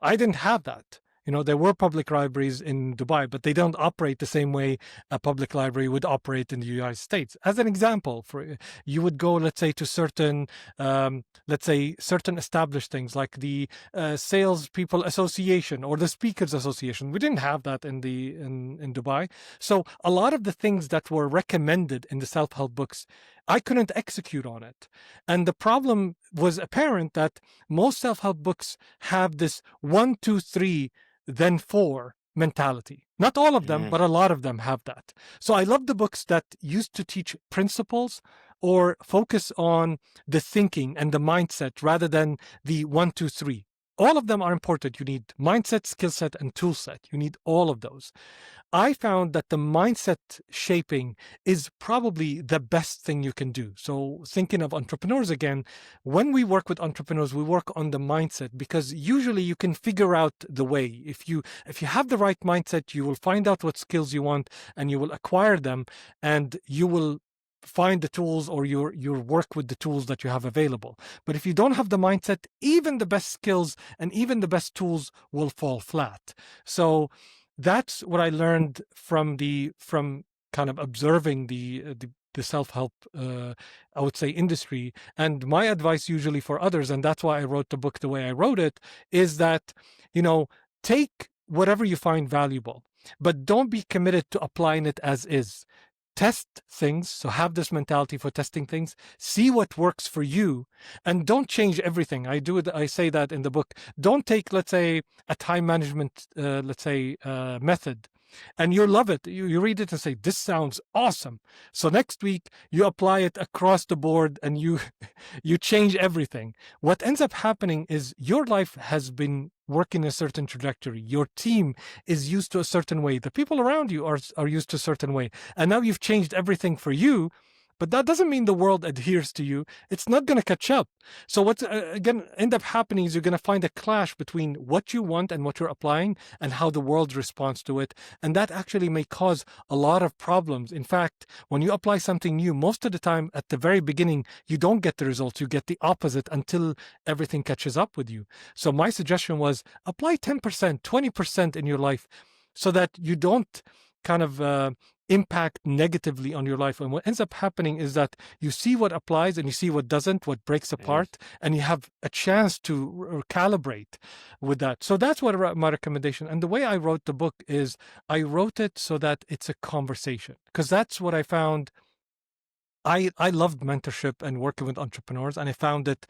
[SPEAKER 1] I didn't have that. There were public libraries in Dubai, but they don't operate the same way a public library would operate in the United States. As an example, you would go, let's say, to certain established things like the Salespeople Association or the Speakers Association. We didn't have that in Dubai. So a lot of the things that were recommended in the self-help books, I couldn't execute on it. And the problem was apparent that most self-help books have this 1, 2, 3, then 4 mentality. Not all of them,
[SPEAKER 2] Mm,
[SPEAKER 1] but a lot of them have that. So I love the books that used to teach principles or focus on the thinking and the mindset rather than the 1, 2, 3. All of them are important. You need mindset, skill set, and tool set. You need all of those. I found that the mindset shaping is probably the best thing you can do. So, thinking of entrepreneurs again, when we work with entrepreneurs, we work on the mindset, because usually you can figure out the way. If you have the right mindset, you will find out what skills you want, and you will acquire them, and you will find the tools, or your work with the tools that you have available. But if you don't have the mindset, even the best skills and even the best tools will fall flat. So that's what I learned from kind of observing the self-help, I would say, industry. And my advice usually for others, and that's why I wrote the book the way I wrote it, is that, take whatever you find valuable, but don't be committed to applying it as is. Test things. So have this mentality for testing things, see what works for you, and don't change everything. I say that in the book. Don't take, let's say, a time management, method, and you love it. You read it and say, this sounds awesome. So next week you apply it across the board, and you you change everything. What ends up happening is your life has been working a certain trajectory. Your team is used to a certain way. The people around you are used to a certain way. And now you've changed everything for you, but that doesn't mean the world adheres to you. It's not going to catch up. So what's again end up happening is you're going to find a clash between what you want and what you're applying, and how the world responds to it. And that actually may cause a lot of problems. In fact, when you apply something new, most of the time at the very beginning, you don't get the results. You get the opposite until everything catches up with you. So my suggestion was apply 10%, 20% in your life, so that you don't kind of impact negatively on your life. And what ends up happening is that you see what applies and you see what doesn't, what breaks
[SPEAKER 2] Mm.
[SPEAKER 1] apart, and you have a chance to calibrate with that. So that's what my recommendation. And the way I wrote the book is I wrote it so that it's a conversation, because that's what I found. I loved mentorship and working with entrepreneurs, and I found it,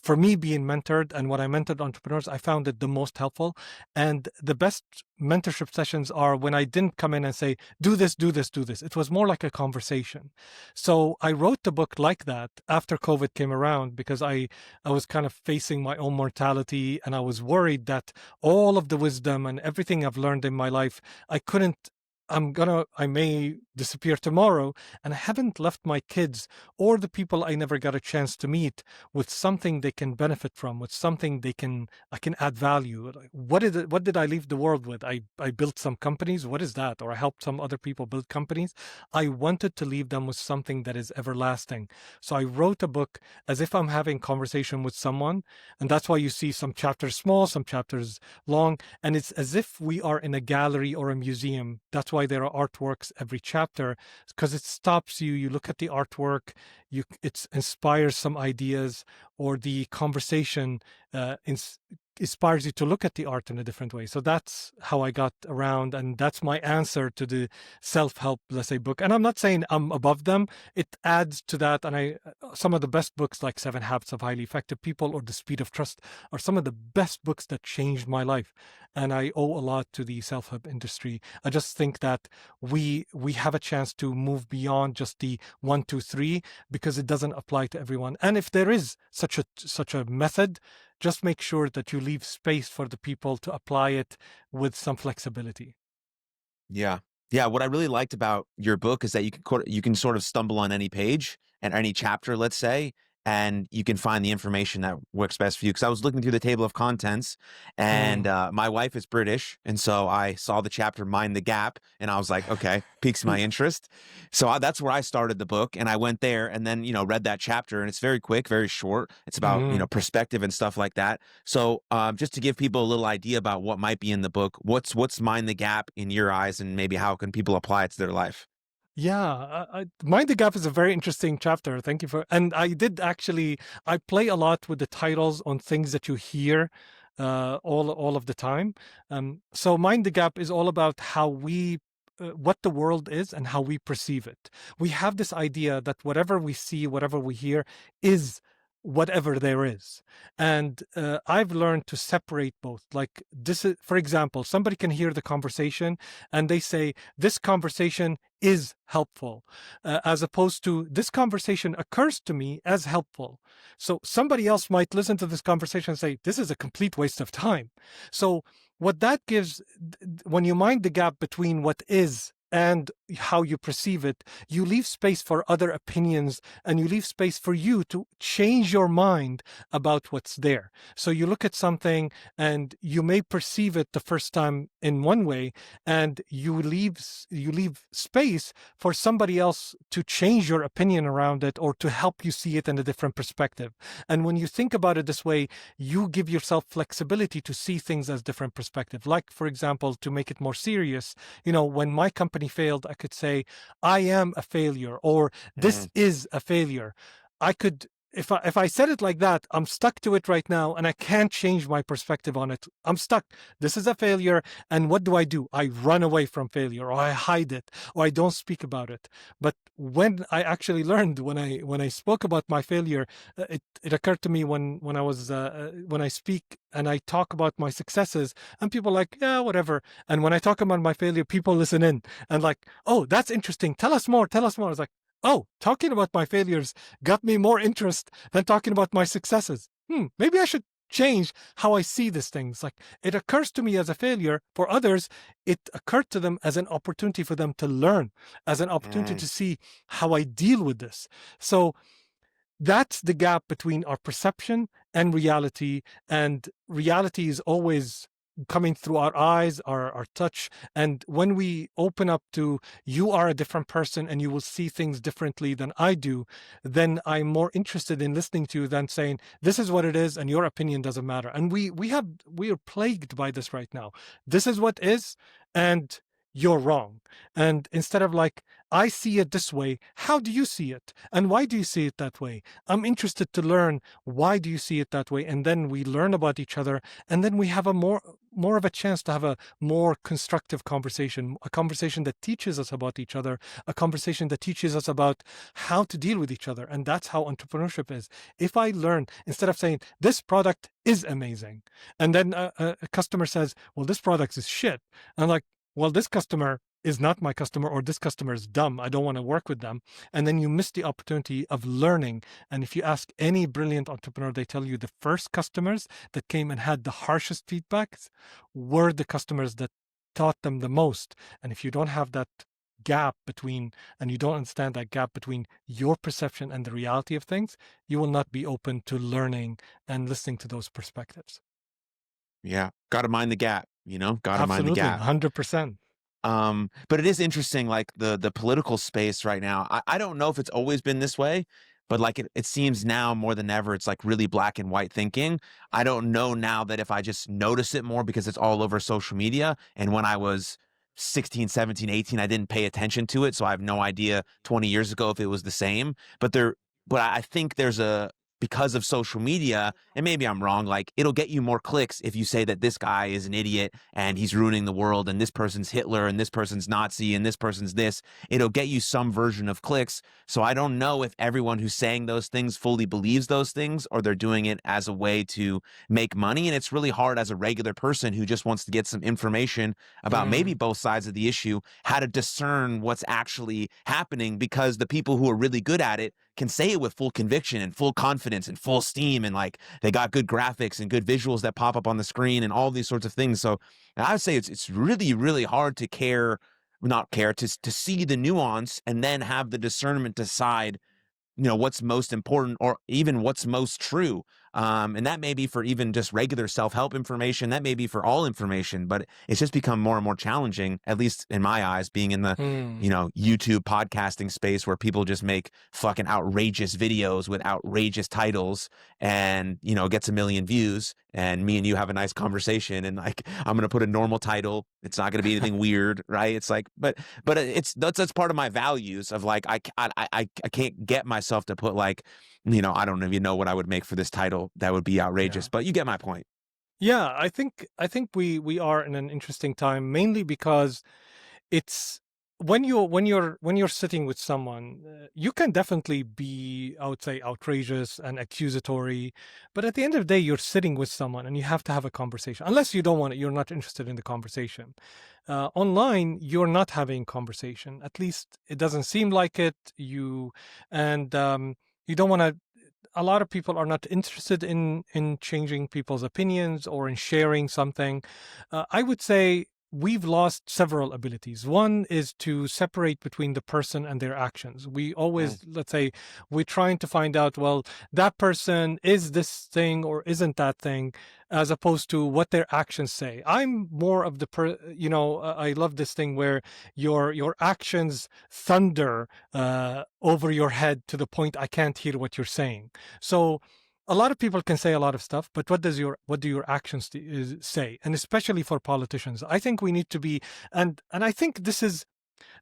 [SPEAKER 1] for me being mentored and when I mentored entrepreneurs, I found it the most helpful. And the best mentorship sessions are when I didn't come in and say, do this, do this, do this. It was more like a conversation. So I wrote the book like that after COVID came around, because I was kind of facing my own mortality, and I was worried that all of the wisdom and everything I've learned in my life, I couldn't. I may disappear tomorrow, and I haven't left my kids or the people I never got a chance to meet with something they can benefit from, with something I can add value. Like, what did I leave the world with? I built some companies. What is that? Or I helped some other people build companies. I wanted to leave them with something that is everlasting. So I wrote a book as if I'm having conversation with someone, and that's why you see some chapters small, some chapters long, and it's as if we are in a gallery or a museum. That's why there are artworks every chapter, because it stops you. You look at the artwork, it inspires some ideas, or the conversation inspires you to look at the art in a different way. So that's how I got around, and that's my answer to the self-help, let's say, book. And I'm not saying I'm above them. It adds to that, and some of the best books like Seven Habits of Highly Effective People or The Speed of Trust are some of the best books that changed my life. And I owe a lot to the self-help industry. I just think that we have a chance to move beyond just the 1, 2, 3, because it doesn't apply to everyone. And if there is such a method, just make sure that you leave space for the people to apply it with some flexibility.
[SPEAKER 2] Yeah. Yeah, what I really liked about your book is that you can sort of stumble on any page and any chapter, let's say, and you can find the information that works best for you. Because I was looking through the table of contents, and
[SPEAKER 1] Mm.
[SPEAKER 2] my wife is British, and so I saw the chapter "Mind the Gap," and I was like, okay, piques my interest. So that's where I started the book, and I went there, and then read that chapter, and it's very quick, very short. It's about
[SPEAKER 1] Mm.
[SPEAKER 2] perspective and stuff like that. So just to give people a little idea about what might be in the book, what's Mind the Gap in your eyes, and maybe how can people apply it to their life?
[SPEAKER 1] Yeah, Mind the Gap is a very interesting chapter. Thank you for. And I play a lot with the titles on things that you hear all of the time. So Mind the Gap is all about how what the world is and how we perceive it. We have this idea that whatever we see, whatever we hear, is whatever there is. And I've learned to separate both. Like this is, for example, somebody can hear the conversation and they say, this conversation is helpful, as opposed to this conversation occurs to me as helpful. So somebody else might listen to this conversation and say, this is a complete waste of time. So what that gives, when you mind the gap between what is and how you perceive it, you leave space for other opinions, and you leave space for you to change your mind about what's there. So you look at something and you may perceive it the first time in one way, and you leave space for somebody else to change your opinion around it, or to help you see it in a different perspective. And when you think about it this way, you give yourself flexibility to see things as different perspective. Like, for example, to make it more serious, when my company failed, I could say, I am a failure, or this
[SPEAKER 2] Mm.
[SPEAKER 1] is a failure. I could, if I said it like that, I'm stuck to it right now, and I can't change my perspective on it. I'm stuck. This is a failure, and what do? I run away from failure, or I hide it, or I don't speak about it. But when I actually learned, when I spoke about my failure, it occurred to me when I speak and I talk about my successes, and people are like, yeah, whatever. And when I talk about my failure, people listen in and like, oh, that's interesting. Tell us more. Tell us more. It's like, oh, talking about my failures got me more interest than talking about my successes. Maybe I should change how I see these things. Like, it occurs to me as a failure. For others, it occurred to them as an opportunity for them to learn, as an opportunity
[SPEAKER 2] Mm.
[SPEAKER 1] to see how I deal with this. So that's the gap between our perception and reality. And reality is always coming through our eyes, our touch. And when we open up to, you are a different person and you will see things differently than I do, then I'm more interested in listening to you than saying, this is what it is and your opinion doesn't matter. And we are plagued by this right now. This is what is, and you're wrong. And instead of like, I see it this way, how do you see it? And why do you see it that way? I'm interested to learn, why do you see it that way? And then we learn about each other, and then we have a more of a chance to have a more constructive conversation, a conversation that teaches us about each other, a conversation that teaches us about how to deal with each other. And that's how entrepreneurship is. If I learn, instead of saying, this product is amazing, and then a customer says, well, this product is shit. I'm like, well, this customer is not my customer, or this customer is dumb, I don't want to work with them. And then you miss the opportunity of learning. And if you ask any brilliant entrepreneur, they tell you the first customers that came and had the harshest feedbacks were the customers that taught them the most. And if you don't have that gap between, and you don't understand that gap between your perception and the reality of things, you will not be open to learning and listening to those perspectives.
[SPEAKER 2] Yeah. Got to mind the gap, got to mind the
[SPEAKER 1] Absolutely,
[SPEAKER 2] gap.
[SPEAKER 1] 100%.
[SPEAKER 2] But it is interesting, like the political space right now. I don't know if it's always been this way, but like it seems now more than ever, it's like really black and white thinking. I don't know now that if I just notice it more because it's all over social media. And when I was 16, 17, 18, I didn't pay attention to it. So I have no idea 20 years ago if it was the same. But I think there's because of social media, and maybe I'm wrong, like it'll get you more clicks if you say that this guy is an idiot and he's ruining the world, and this person's Hitler and this person's Nazi and this person's this. It'll get you some version of clicks. So I don't know if everyone who's saying those things fully believes those things, or they're doing it as a way to make money. And it's really hard as a regular person who just wants to get some information about maybe both sides of the issue, how to discern what's actually happening, because the people who are really good at it can say it with full conviction and full confidence and full steam, and like they got good graphics and good visuals that pop up on the screen and all these sorts of things. So I would say it's really, really hard to not care, to see the nuance and then have the discernment to decide what's most important, or even what's most true. And that may be for even just regular self-help information. That may be for all information, but it's just become more and more challenging, at least in my eyes, being in the, YouTube podcasting space where people just make fucking outrageous videos with outrageous titles and, gets 1 million views, and me and you have a nice conversation, and like, I'm going to put a normal title. It's not going to be anything weird. Right. It's like, but that's part of my values of like, I can't get myself to put like, I don't even know what I would make for this title. That would be outrageous, but you get my point.
[SPEAKER 1] Yeah, I think we are in an interesting time, mainly because it's when you're sitting with someone, you can definitely be, I would say, outrageous and accusatory, but at the end of the day, you're sitting with someone and you have to have a conversation. Unless you don't want it, you're not interested in the conversation. Online, you're not having conversation. At least it doesn't seem like it. And you don't want to. A lot of people are not interested in changing people's opinions or in sharing something. I would say we've lost several abilities. One is to separate between the person and their actions. We always, let's say, we're trying to find out, well, that person is this thing or isn't that thing, as opposed to what their actions say. I'm more of I love this thing where your actions thunder over your head to the point I can't hear what you're saying. So a lot of people can say a lot of stuff, but what do your actions say? And especially for politicians, I think we need to be, and I think this is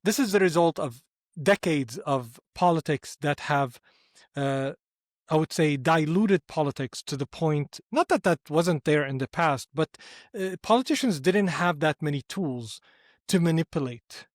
[SPEAKER 1] the result of decades of politics that have, I would say, diluted politics to the point, not that that wasn't there in the past, but politicians didn't have that many tools to manipulate.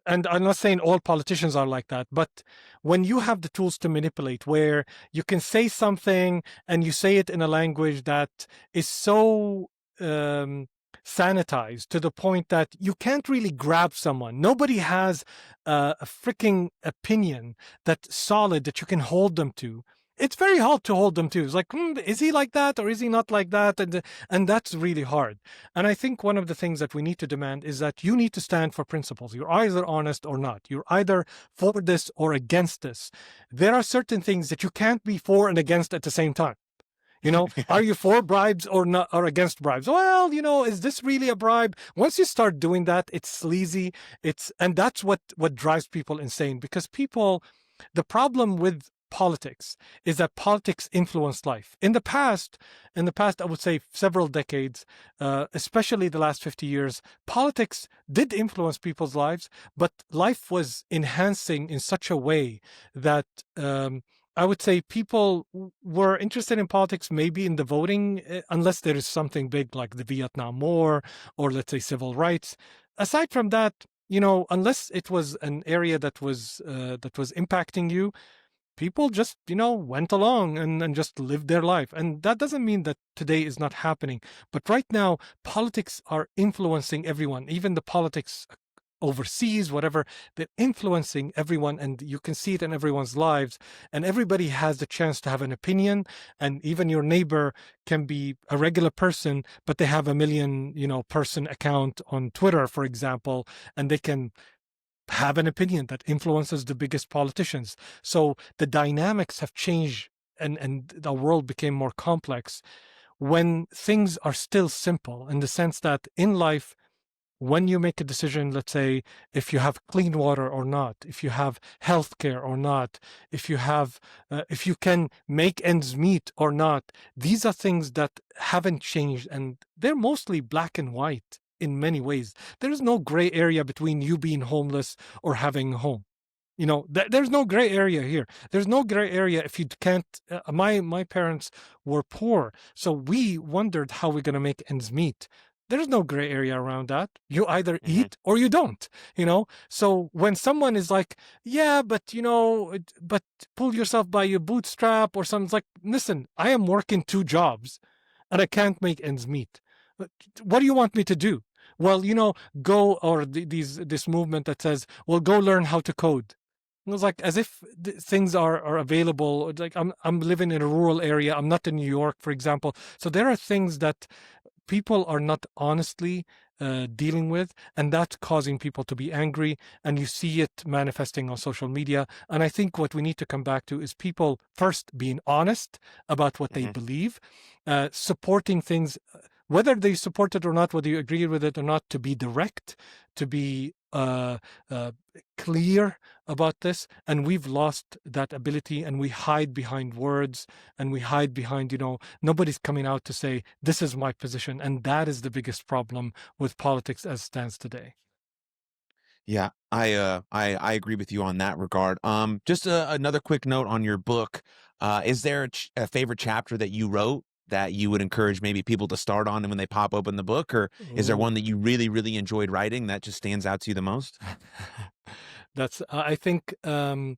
[SPEAKER 1] And I'm not saying all politicians are like that, but when you have the tools to manipulate, where you can say something and you say it in a language that is so sanitized to the point that you can't really grab someone. Nobody has a freaking opinion that's solid that you can hold them to. It's very hard to hold them to. It's like, is he like that or is he not like that? And that's really hard. And I think one of the things that we need to demand is that you need to stand for principles. You're either honest or not. You're either for this or against this. There are certain things that you can't be for and against at the same time. Are you for bribes or not, or against bribes? Well, is this really a bribe? Once you start doing that, it's sleazy. And that's what drives people insane, because the problem with politics is that politics influenced life. In the past, I would say several decades, especially the last 50 years, politics did influence people's lives, but life was enhancing in such a way that I would say people were interested in politics maybe in the voting, unless there is something big like the Vietnam War or let's say civil rights. Aside from that, unless it was an area that was impacting you, people just went along and just lived their life. And that doesn't mean that today is not happening, but right now politics are influencing everyone, even the politics overseas, whatever. They're influencing everyone, and you can see it in everyone's lives, and everybody has the chance to have an opinion. And even your neighbor can be a regular person, but they have a million person account on Twitter, for example, and they can have an opinion that influences the biggest politicians. So the dynamics have changed, and the world became more complex when things are still simple, in the sense that in life, when you make a decision, let's say if you have clean water or not, if you have health care or not, if you can make ends meet or not, these are things that haven't changed, and they're mostly black and white in many ways. There is no gray area between you being homeless or having a home. There's no gray area here. There's no gray area if you can't. My parents were poor, so we wondered how we're going to make ends meet. There's no gray area around that. You either
[SPEAKER 2] Hmm.
[SPEAKER 1] eat or you don't. So when someone is like, yeah, but pull yourself by your bootstrap or something, it's like, listen, I am working 2 jobs and I can't make ends meet. What do you want me to do? Well, go, or this movement that says, well, go learn how to code. It was like as if things are available. Like I'm living in a rural area. I'm not in New York, for example. So there are things that people are not honestly dealing with, and that's causing people to be angry. And you see it manifesting on social media. And I think what we need to come back to is people first being honest about what they
[SPEAKER 2] Hmm.
[SPEAKER 1] believe, supporting things, whether they support it or not, whether you agree with it or not, to be direct, to be uh, clear about this. And we've lost that ability, and we hide behind words, and we hide behind, nobody's coming out to say, this is my position. And that is the biggest problem with politics as it stands today.
[SPEAKER 2] Yeah, I agree with you on that regard. Just another quick note on your book. Is there a favorite chapter that you wrote that you would encourage maybe people to start on when they pop open the book, or is there
[SPEAKER 1] Ooh.
[SPEAKER 2] one that you really, really enjoyed writing that just stands out to you the most?
[SPEAKER 1] That's I think the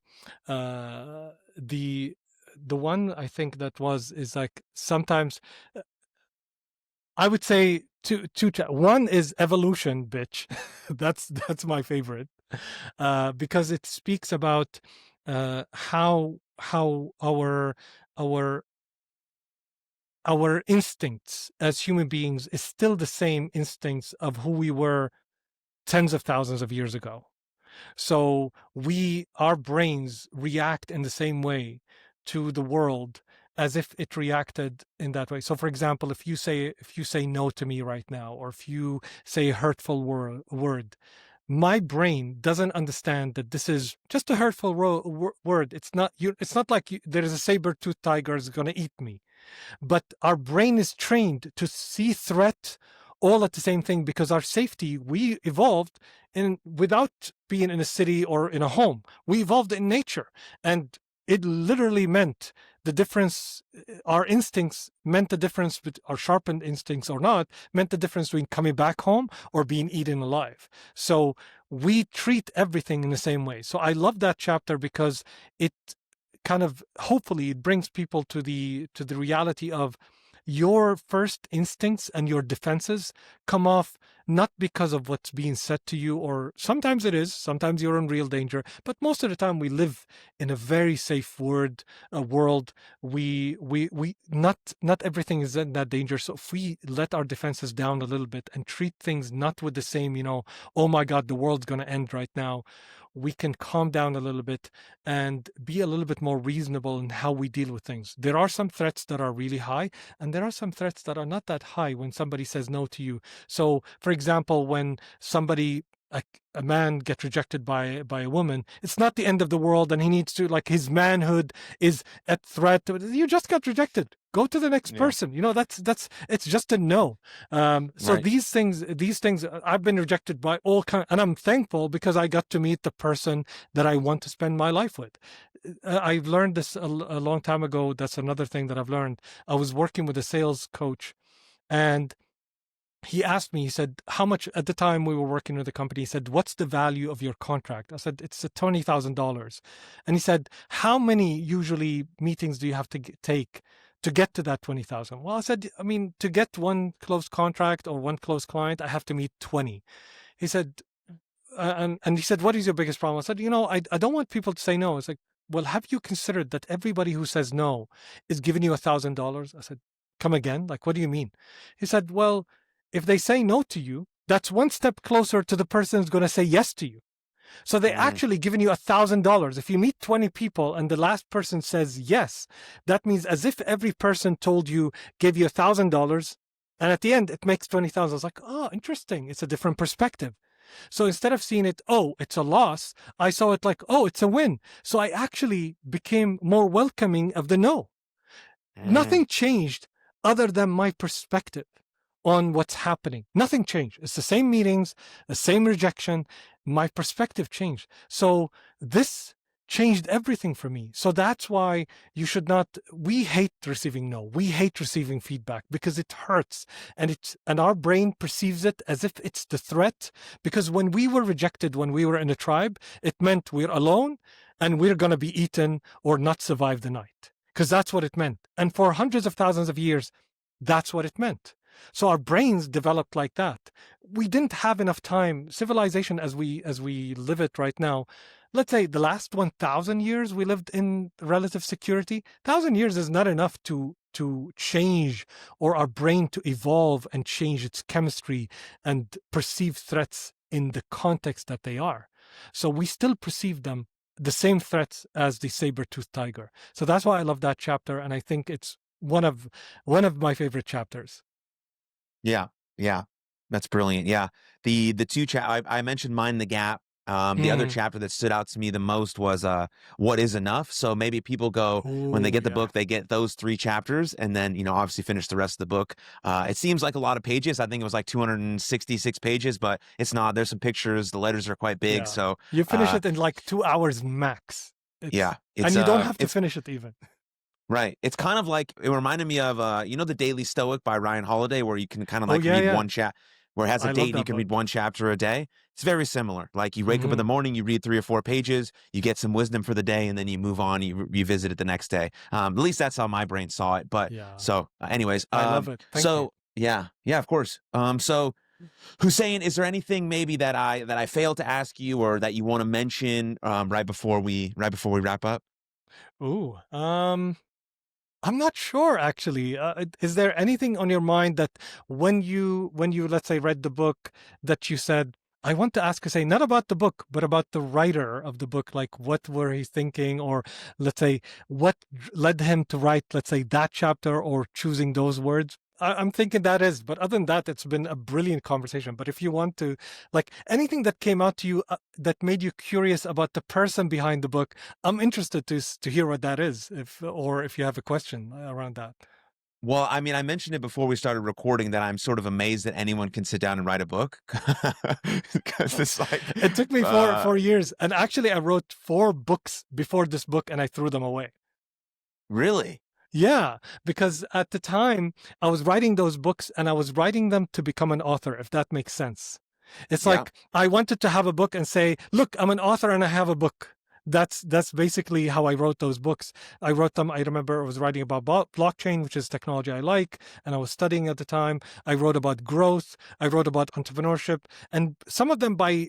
[SPEAKER 1] one I think that is like sometimes I would say one is evolution, bitch. That's my favorite, because it speaks about how our our instincts as human beings is still the same instincts of who we were tens of thousands of years ago. So our brains react in the same way to the world as if it reacted in that way. So for example, if you say no to me right now, or if you say a hurtful word, my brain doesn't understand that this is just a hurtful word. It's not like there is a saber-toothed tiger is going to eat me. But our brain is trained to see threat all at the same thing, because our safety, we evolved in without being in a city or in a home. We evolved in nature, and it literally meant the difference. Our instincts meant the difference, our sharpened instincts or not, meant the difference between coming back home or being eaten alive. So we treat everything in the same way. So I love that chapter because it kind of, hopefully it brings people to the reality of your first instincts and your defenses come off not because of what's being said to you, or sometimes it is, sometimes you're in real danger, but most of the time we live in a very safe world. We not everything is in that danger. So if we let our defenses down a little bit and treat things not with the same, oh my God, the world's going to end right now, we can calm down a little bit and be a little bit more reasonable in how we deal with things. There are some threats that are really high, and there are some threats that are not that high when somebody says no to you. So, for example, when somebody a man get rejected by a woman, it's not the end of the world, and he needs to, like, his manhood is at threat. You just got rejected. Go to the next
[SPEAKER 2] Yeah.
[SPEAKER 1] person. That's it's just a no. So
[SPEAKER 2] Right.
[SPEAKER 1] these things, I've been rejected by all kind, and I'm thankful because I got to meet the person that I want to spend my life with. I've learned this a long time ago. That's another thing that I've learned. I was working with a sales coach, and he asked me, he said, how much, at the time we were working with the company, he said, what's the value of your contract? I said, it's $20,000. And he said, how many usually meetings do you have to take to get to that 20,000? Well, I said, I mean, to get one closed contract or one closed client, I have to meet 20. He said, and he said, what is your biggest problem? I said, I don't want people to say no. It's like, well, have you considered that everybody who says no is giving you $1,000? I said, come again? Like, what do you mean? He said, well, if they say no to you, that's one step closer to the person who's going to say yes to you. So they
[SPEAKER 2] Mm.
[SPEAKER 1] actually giving you $1,000. If you meet 20 people and the last person says yes, that means as if every person told you, gave you $1,000, and at the end it makes 20,000. I was like, oh, interesting. It's a different perspective. So instead of seeing it, oh, it's a loss, I saw it like, oh, it's a win. So I actually became more welcoming of the no.
[SPEAKER 2] Mm.
[SPEAKER 1] Nothing changed other than my perspective on what's happening. Nothing changed. It's the same meetings, the same rejection. My perspective changed. So this changed everything for me. So that's why you should not, we hate receiving no. We hate receiving feedback because it hurts, and our brain perceives it as if it's the threat, because when we were rejected, when we were in a tribe, it meant we're alone and we're going to be eaten or not survive the night, because that's what it meant. And for hundreds of thousands of years, that's what it meant. So our brains developed like that. We didn't have enough time. Civilization, as we live it right now, let's say the last 1,000 years we lived in relative security. 1,000 years is not enough to change, or our brain to evolve and change its chemistry and perceive threats in the context that they are. So we still perceive them the same threats as the saber-toothed tiger. So that's why I love that chapter, and I think it's one of my favorite chapters.
[SPEAKER 2] Yeah, yeah, that's brilliant. Yeah, the two I mentioned Mind the Gap. The other
[SPEAKER 1] Mm.
[SPEAKER 2] chapter that stood out to me the most was what is enough. So maybe people go when they
[SPEAKER 1] Oh
[SPEAKER 2] get the
[SPEAKER 1] yeah,
[SPEAKER 2] book, they get those three chapters, and then obviously finish the rest of the book. It seems like a lot of pages. I think it was like 266 pages, but it's not. There's some pictures. The letters are quite big.
[SPEAKER 1] yeah.
[SPEAKER 2] So
[SPEAKER 1] You finish it in like 2 hours max.
[SPEAKER 2] yeah,
[SPEAKER 1] And you don't have to finish it even.
[SPEAKER 2] right. It's kind of like it reminded me of The Daily Stoic by Ryan Holiday, where you can kind of
[SPEAKER 1] Oh
[SPEAKER 2] like
[SPEAKER 1] yeah,
[SPEAKER 2] read
[SPEAKER 1] yeah.
[SPEAKER 2] one where it has a
[SPEAKER 1] I
[SPEAKER 2] date
[SPEAKER 1] love
[SPEAKER 2] and you
[SPEAKER 1] that
[SPEAKER 2] can read
[SPEAKER 1] book.
[SPEAKER 2] one chapter a day. It's very similar. Like you wake up in
[SPEAKER 1] Hmm.
[SPEAKER 2] the morning, you read 3 or 4 pages, you get some wisdom for the day, and then you move on, you revisit it the next day. At least that's how my brain saw it. But
[SPEAKER 1] Yeah,
[SPEAKER 2] so anyways,
[SPEAKER 1] I love it. Thank you.
[SPEAKER 2] so yeah, yeah, of course. So Hussein, is there anything maybe that I failed to ask you or that you want to mention right before we wrap up?
[SPEAKER 1] Ooh, I'm not sure actually. Is there anything on your mind that when you let's say read the book that you said, I want to ask, say, not about the book, but about the writer of the book, like what were he thinking, or let's say what led him to write, let's say, that chapter or choosing those words? I'm thinking that is, but other than that, it's been a brilliant conversation. But if you want to, like, anything that came out to you that made you curious about the person behind the book, I'm interested to hear what that is, if you have a question around that.
[SPEAKER 2] Well, I mean, I mentioned it before we started recording that I'm sort of amazed that anyone can sit down and write a book because it's like,
[SPEAKER 1] It took me four
[SPEAKER 2] uh,
[SPEAKER 1] four years, and actually, I wrote 4 books before this book, and I threw them away.
[SPEAKER 2] really?
[SPEAKER 1] Yeah, because at the time I was writing those books, and I was writing them to become an author, if that makes sense. It's
[SPEAKER 2] Yeah.
[SPEAKER 1] like I wanted to have a book and say, "Look, I'm an author and I have a book." That's basically how I wrote those books. I wrote them. I remember I was writing about blockchain, which is technology I like, and I was studying at the time. I wrote about growth. I wrote about entrepreneurship, and some of them by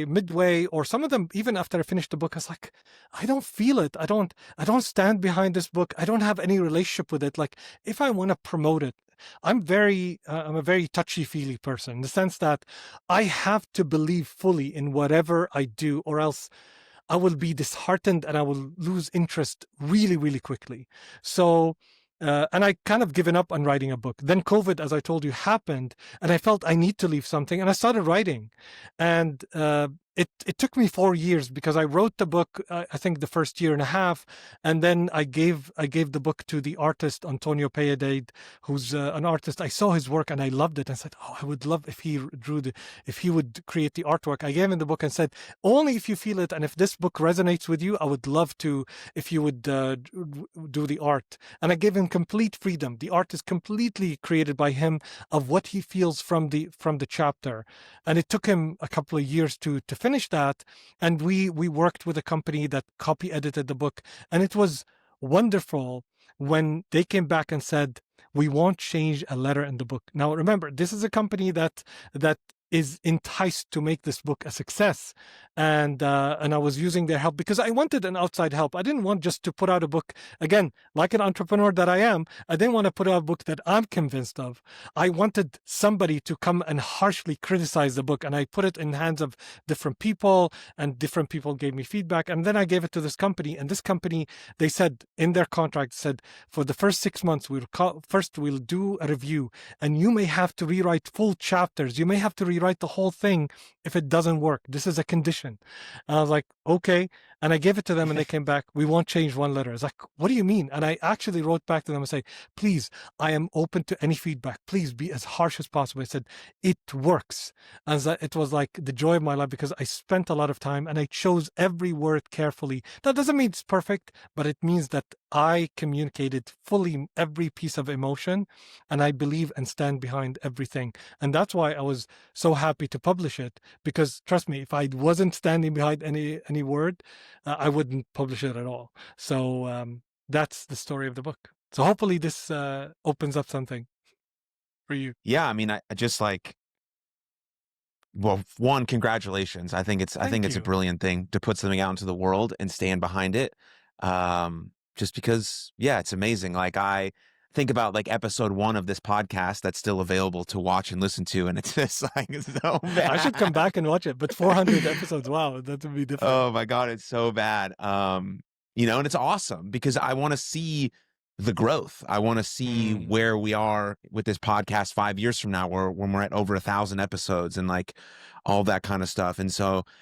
[SPEAKER 1] midway, or some of them even after I finished the book, I was like, I don't feel it. I don't stand behind this book. I don't have any relationship with it. Like, if I want to promote it, I'm a very touchy feely person, in the sense that I have to believe fully in whatever I do, or else I will be disheartened and I will lose interest really, really quickly. So and I kind of given up on writing a book. Then COVID, as I told you, happened, and I felt I need to leave something, and I started writing. And it took me 4 years because I wrote the book, I think the first year and a half, and then I gave the book to the artist Antonio Payedaid, who's an artist. I saw his work and I loved it. I said, "Oh, I would love if he if he would create the artwork." I gave him the book and said, "Only if you feel it, and if this book resonates with you, I would love to if you would do the art." And I gave him complete freedom. The art is completely created by him of what he feels from the chapter. And it took him a couple of years to finish that. And we worked with a company that copy edited the book, and it was wonderful when they came back and said, "We won't change a letter in the book." Now remember, this is a company that is enticed to make this book a success, and I was using their help because I wanted an outside help. I didn't want just to put out a book again, like an entrepreneur that I am. I didn't want to put out a book that I'm convinced of. I wanted somebody to come and harshly criticize the book, and I put it in hands of different people, and different people gave me feedback, and then I gave it to this company. And this company, they said in their contract, said for the first 6 months we'll do a review, and you may have to rewrite full chapters. You may have to rewrite the whole thing if it doesn't work. This is a condition. And I was like, okay. And I gave it to them, and they came back, "We won't change one letter." I was like, "What do you mean?" And I actually wrote back to them and say, "Please, I am open to any feedback. Please be as harsh as possible." I said, "It works." And it was like the joy of my life because I spent a lot of time and I chose every word carefully. That doesn't mean it's perfect, but it means that I communicated fully every piece of emotion, and I believe and stand behind everything. And that's why I was so happy to publish it, because trust me, if I wasn't standing behind any word, I wouldn't publish it at all. So that's the story of the book. So hopefully this opens up something for you.
[SPEAKER 2] Yeah, I mean, I just like, well, one, congratulations. I think
[SPEAKER 1] Thank
[SPEAKER 2] it's a
[SPEAKER 1] you.
[SPEAKER 2] brilliant thing to put something out into the world and stand behind it. Just because, yeah, it's amazing. Like I think about like episode 1 of this podcast that's still available to watch and listen to, and it's just like so
[SPEAKER 1] I should come
[SPEAKER 2] bad.
[SPEAKER 1] back and watch it, but 400 episodes, wow, that would be different.
[SPEAKER 2] Oh my God, it's so bad. And it's awesome because I want to see the growth. I want to see
[SPEAKER 1] Mm.
[SPEAKER 2] where we are with this podcast 5 years from now, where when we're at over 1,000 episodes and like all that kind of stuff. And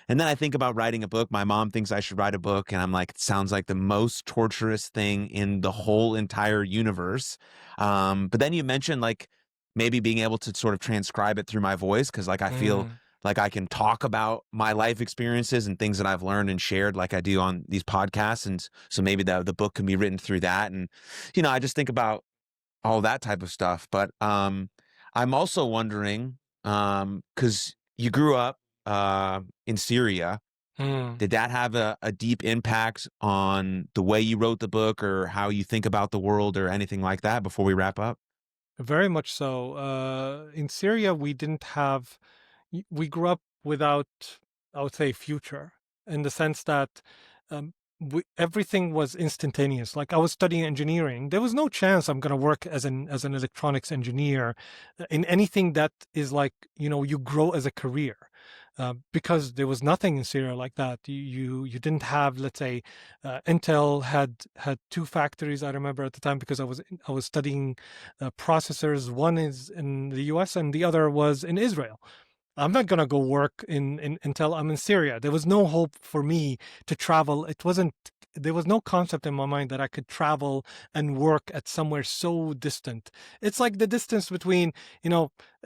[SPEAKER 2] then I think about writing a book. My mom thinks I should write a book, and I'm like, it sounds like the most torturous thing in the whole entire universe. But then you mentioned like maybe being able to sort of transcribe it through my voice, because like I feel
[SPEAKER 1] Mm.
[SPEAKER 2] like I can talk about my life experiences and things that I've learned and shared like I do on these podcasts. And so maybe the book can be written through that. And, I just think about all that type of stuff. But I'm also wondering, because you grew up in Syria,
[SPEAKER 1] Mm.
[SPEAKER 2] did that have a deep impact on the way you wrote the book or how you think about the world or anything like that before we wrap up?
[SPEAKER 1] Very much so. In Syria, we didn't have, we grew up without, I would say, future, in the sense that everything was instantaneous. Like I was studying engineering, there was no chance I'm going to work as an electronics engineer in anything that is like, you grow as a career. Because there was nothing in Syria like that. You didn't have, let's say, Intel had 2 factories. I remember at the time because I was studying processors. One is in the U.S. and the other was in Israel. I'm not gonna go work until I'm in Syria. There was no hope for me to travel. It wasn't. There was no concept in my mind that I could travel and work at somewhere so distant. It's like the distance between,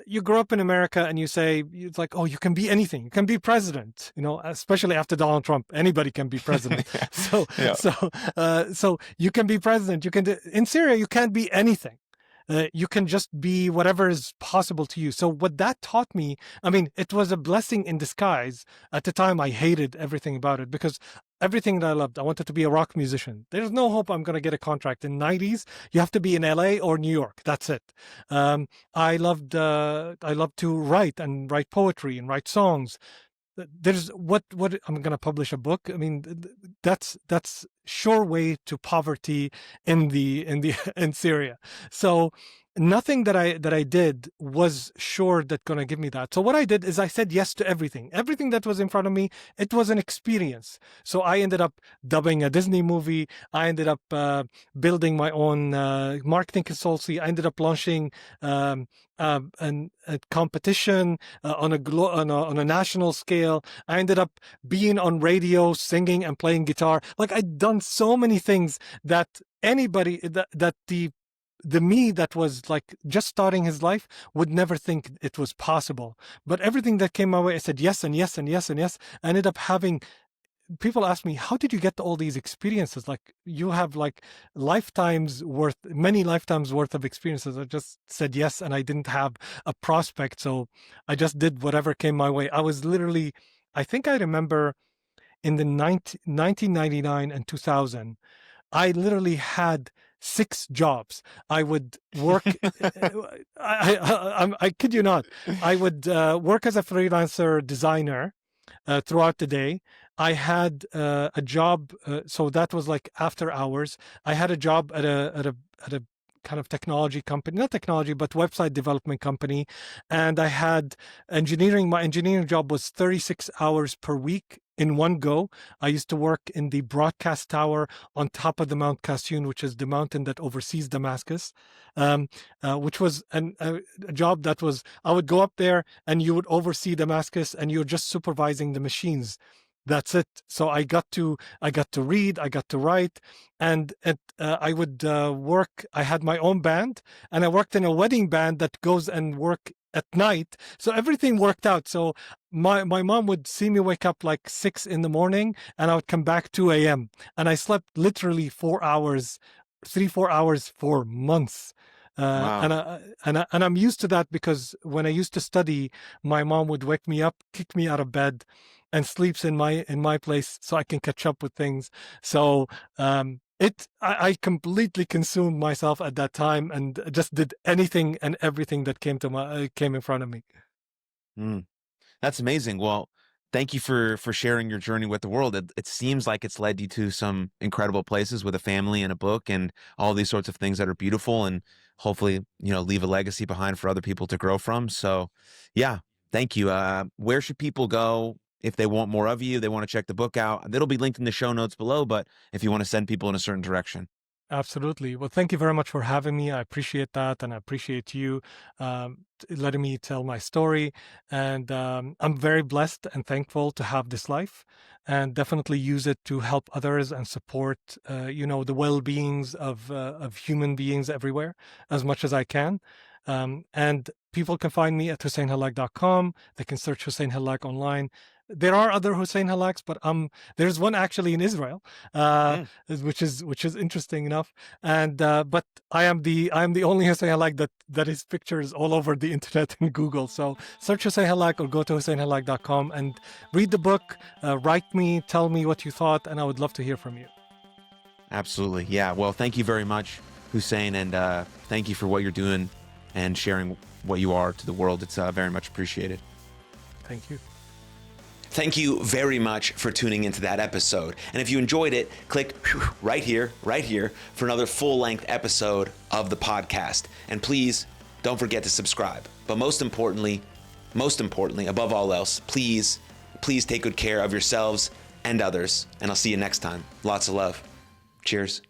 [SPEAKER 1] you grow up in America and you say, it's like, oh, you can be anything. You can be president. Especially after Donald Trump, anybody can be president. So,
[SPEAKER 2] Yeah.
[SPEAKER 1] so, so you can be president. You can in Syria, you can't be anything. You can just be whatever is possible to you. So what that taught me, I mean, it was a blessing in disguise. At the time, I hated everything about it because everything that I loved, I wanted to be a rock musician. There's no hope I'm going to get a contract. In 90s, you have to be in LA or New York. That's it. I loved to write poetry and write songs. There's what I'm going to publish a book. I mean, that's sure way to poverty in the in Syria. So nothing that I did was sure that going to give me that. So what I did is I said yes to everything that was in front of me. It was an experience. So I ended up dubbing a Disney movie. I ended up building my own marketing consultancy. I ended up launching a competition on a national scale. I ended up being on radio, singing and playing guitar. Like, I'd done so many things that anybody that the me that was like just starting his life would never think it was possible. But everything that came my way, I said yes and yes and yes and yes. I ended up having people ask me, how did you get all these experiences? Like, you have like many lifetimes worth of experiences. I just said yes, and I didn't have a prospect. So I just did whatever came my way. I was literally, I think I remember in the 1999 and 2000, I literally had 6 jobs. I would work. I kid you not. I would work as a freelancer designer throughout the day. I had a job, so that was like after hours. I had a job at a kind of technology company, not technology, but website development company, and I had engineering. My engineering job was 36 hours per week in one go. I used to work in the broadcast tower on top of the Mount Kasyoun, which is the mountain that oversees Damascus, which was a job that was, I would go up there and you would oversee Damascus and you're just supervising the machines. That's it. So I got to read, I got to write, and I would work. I had my own band, and I worked in a wedding band that goes and work at night. So everything worked out. So my mom would see me wake up like 6 in the morning, and I would come back 2 a.m. and I slept literally 4 hours, 3-4 hours for months.
[SPEAKER 2] Wow.
[SPEAKER 1] And I'm used to that, because when I used to study, my mom would wake me up, kick me out of bed, and sleeps in my place so I can catch up with things. So I completely consumed myself at that time and just did anything and everything that came in front of me.
[SPEAKER 2] Mm. That's amazing. Well, thank you for sharing your journey with the world. It seems like it's led you to some incredible places with a family and a book and all these sorts of things that are beautiful, and hopefully, leave a legacy behind for other people to grow from. So, yeah, thank you. Where should people go if they want more of you? They want to check the book out. It'll be linked in the show notes below, but if you want to send people in a certain direction.
[SPEAKER 1] Absolutely. Well, thank you very much for having me. I appreciate that, and I appreciate you letting me tell my story. And I'm very blessed and thankful to have this life, and definitely use it to help others and support, the well-beings of human beings everywhere as much as I can. And people can find me at HusseinHallak.com. They can search Hussein Hallak online. There are other Hussein Hallaks, but there's one actually in Israel,
[SPEAKER 2] Mm.
[SPEAKER 1] which is interesting enough. And but I am the only Hussein Hallak that his picture is all over the internet and Google. So search Hussein Hallak or go to HusseinHallak.com and read the book. Write me, tell me what you thought, and I would love to hear from you.
[SPEAKER 2] Absolutely. Yeah. Well, thank you very much, Hussein, and thank you for what you're doing and sharing what you are to the world. It's very much appreciated.
[SPEAKER 1] Thank you.
[SPEAKER 2] Thank you very much for tuning into that episode. And if you enjoyed it, click right here for another full-length episode of the podcast. And please don't forget to subscribe. But most importantly, above all else, please take good care of yourselves and others. And I'll see you next time. Lots of love. Cheers.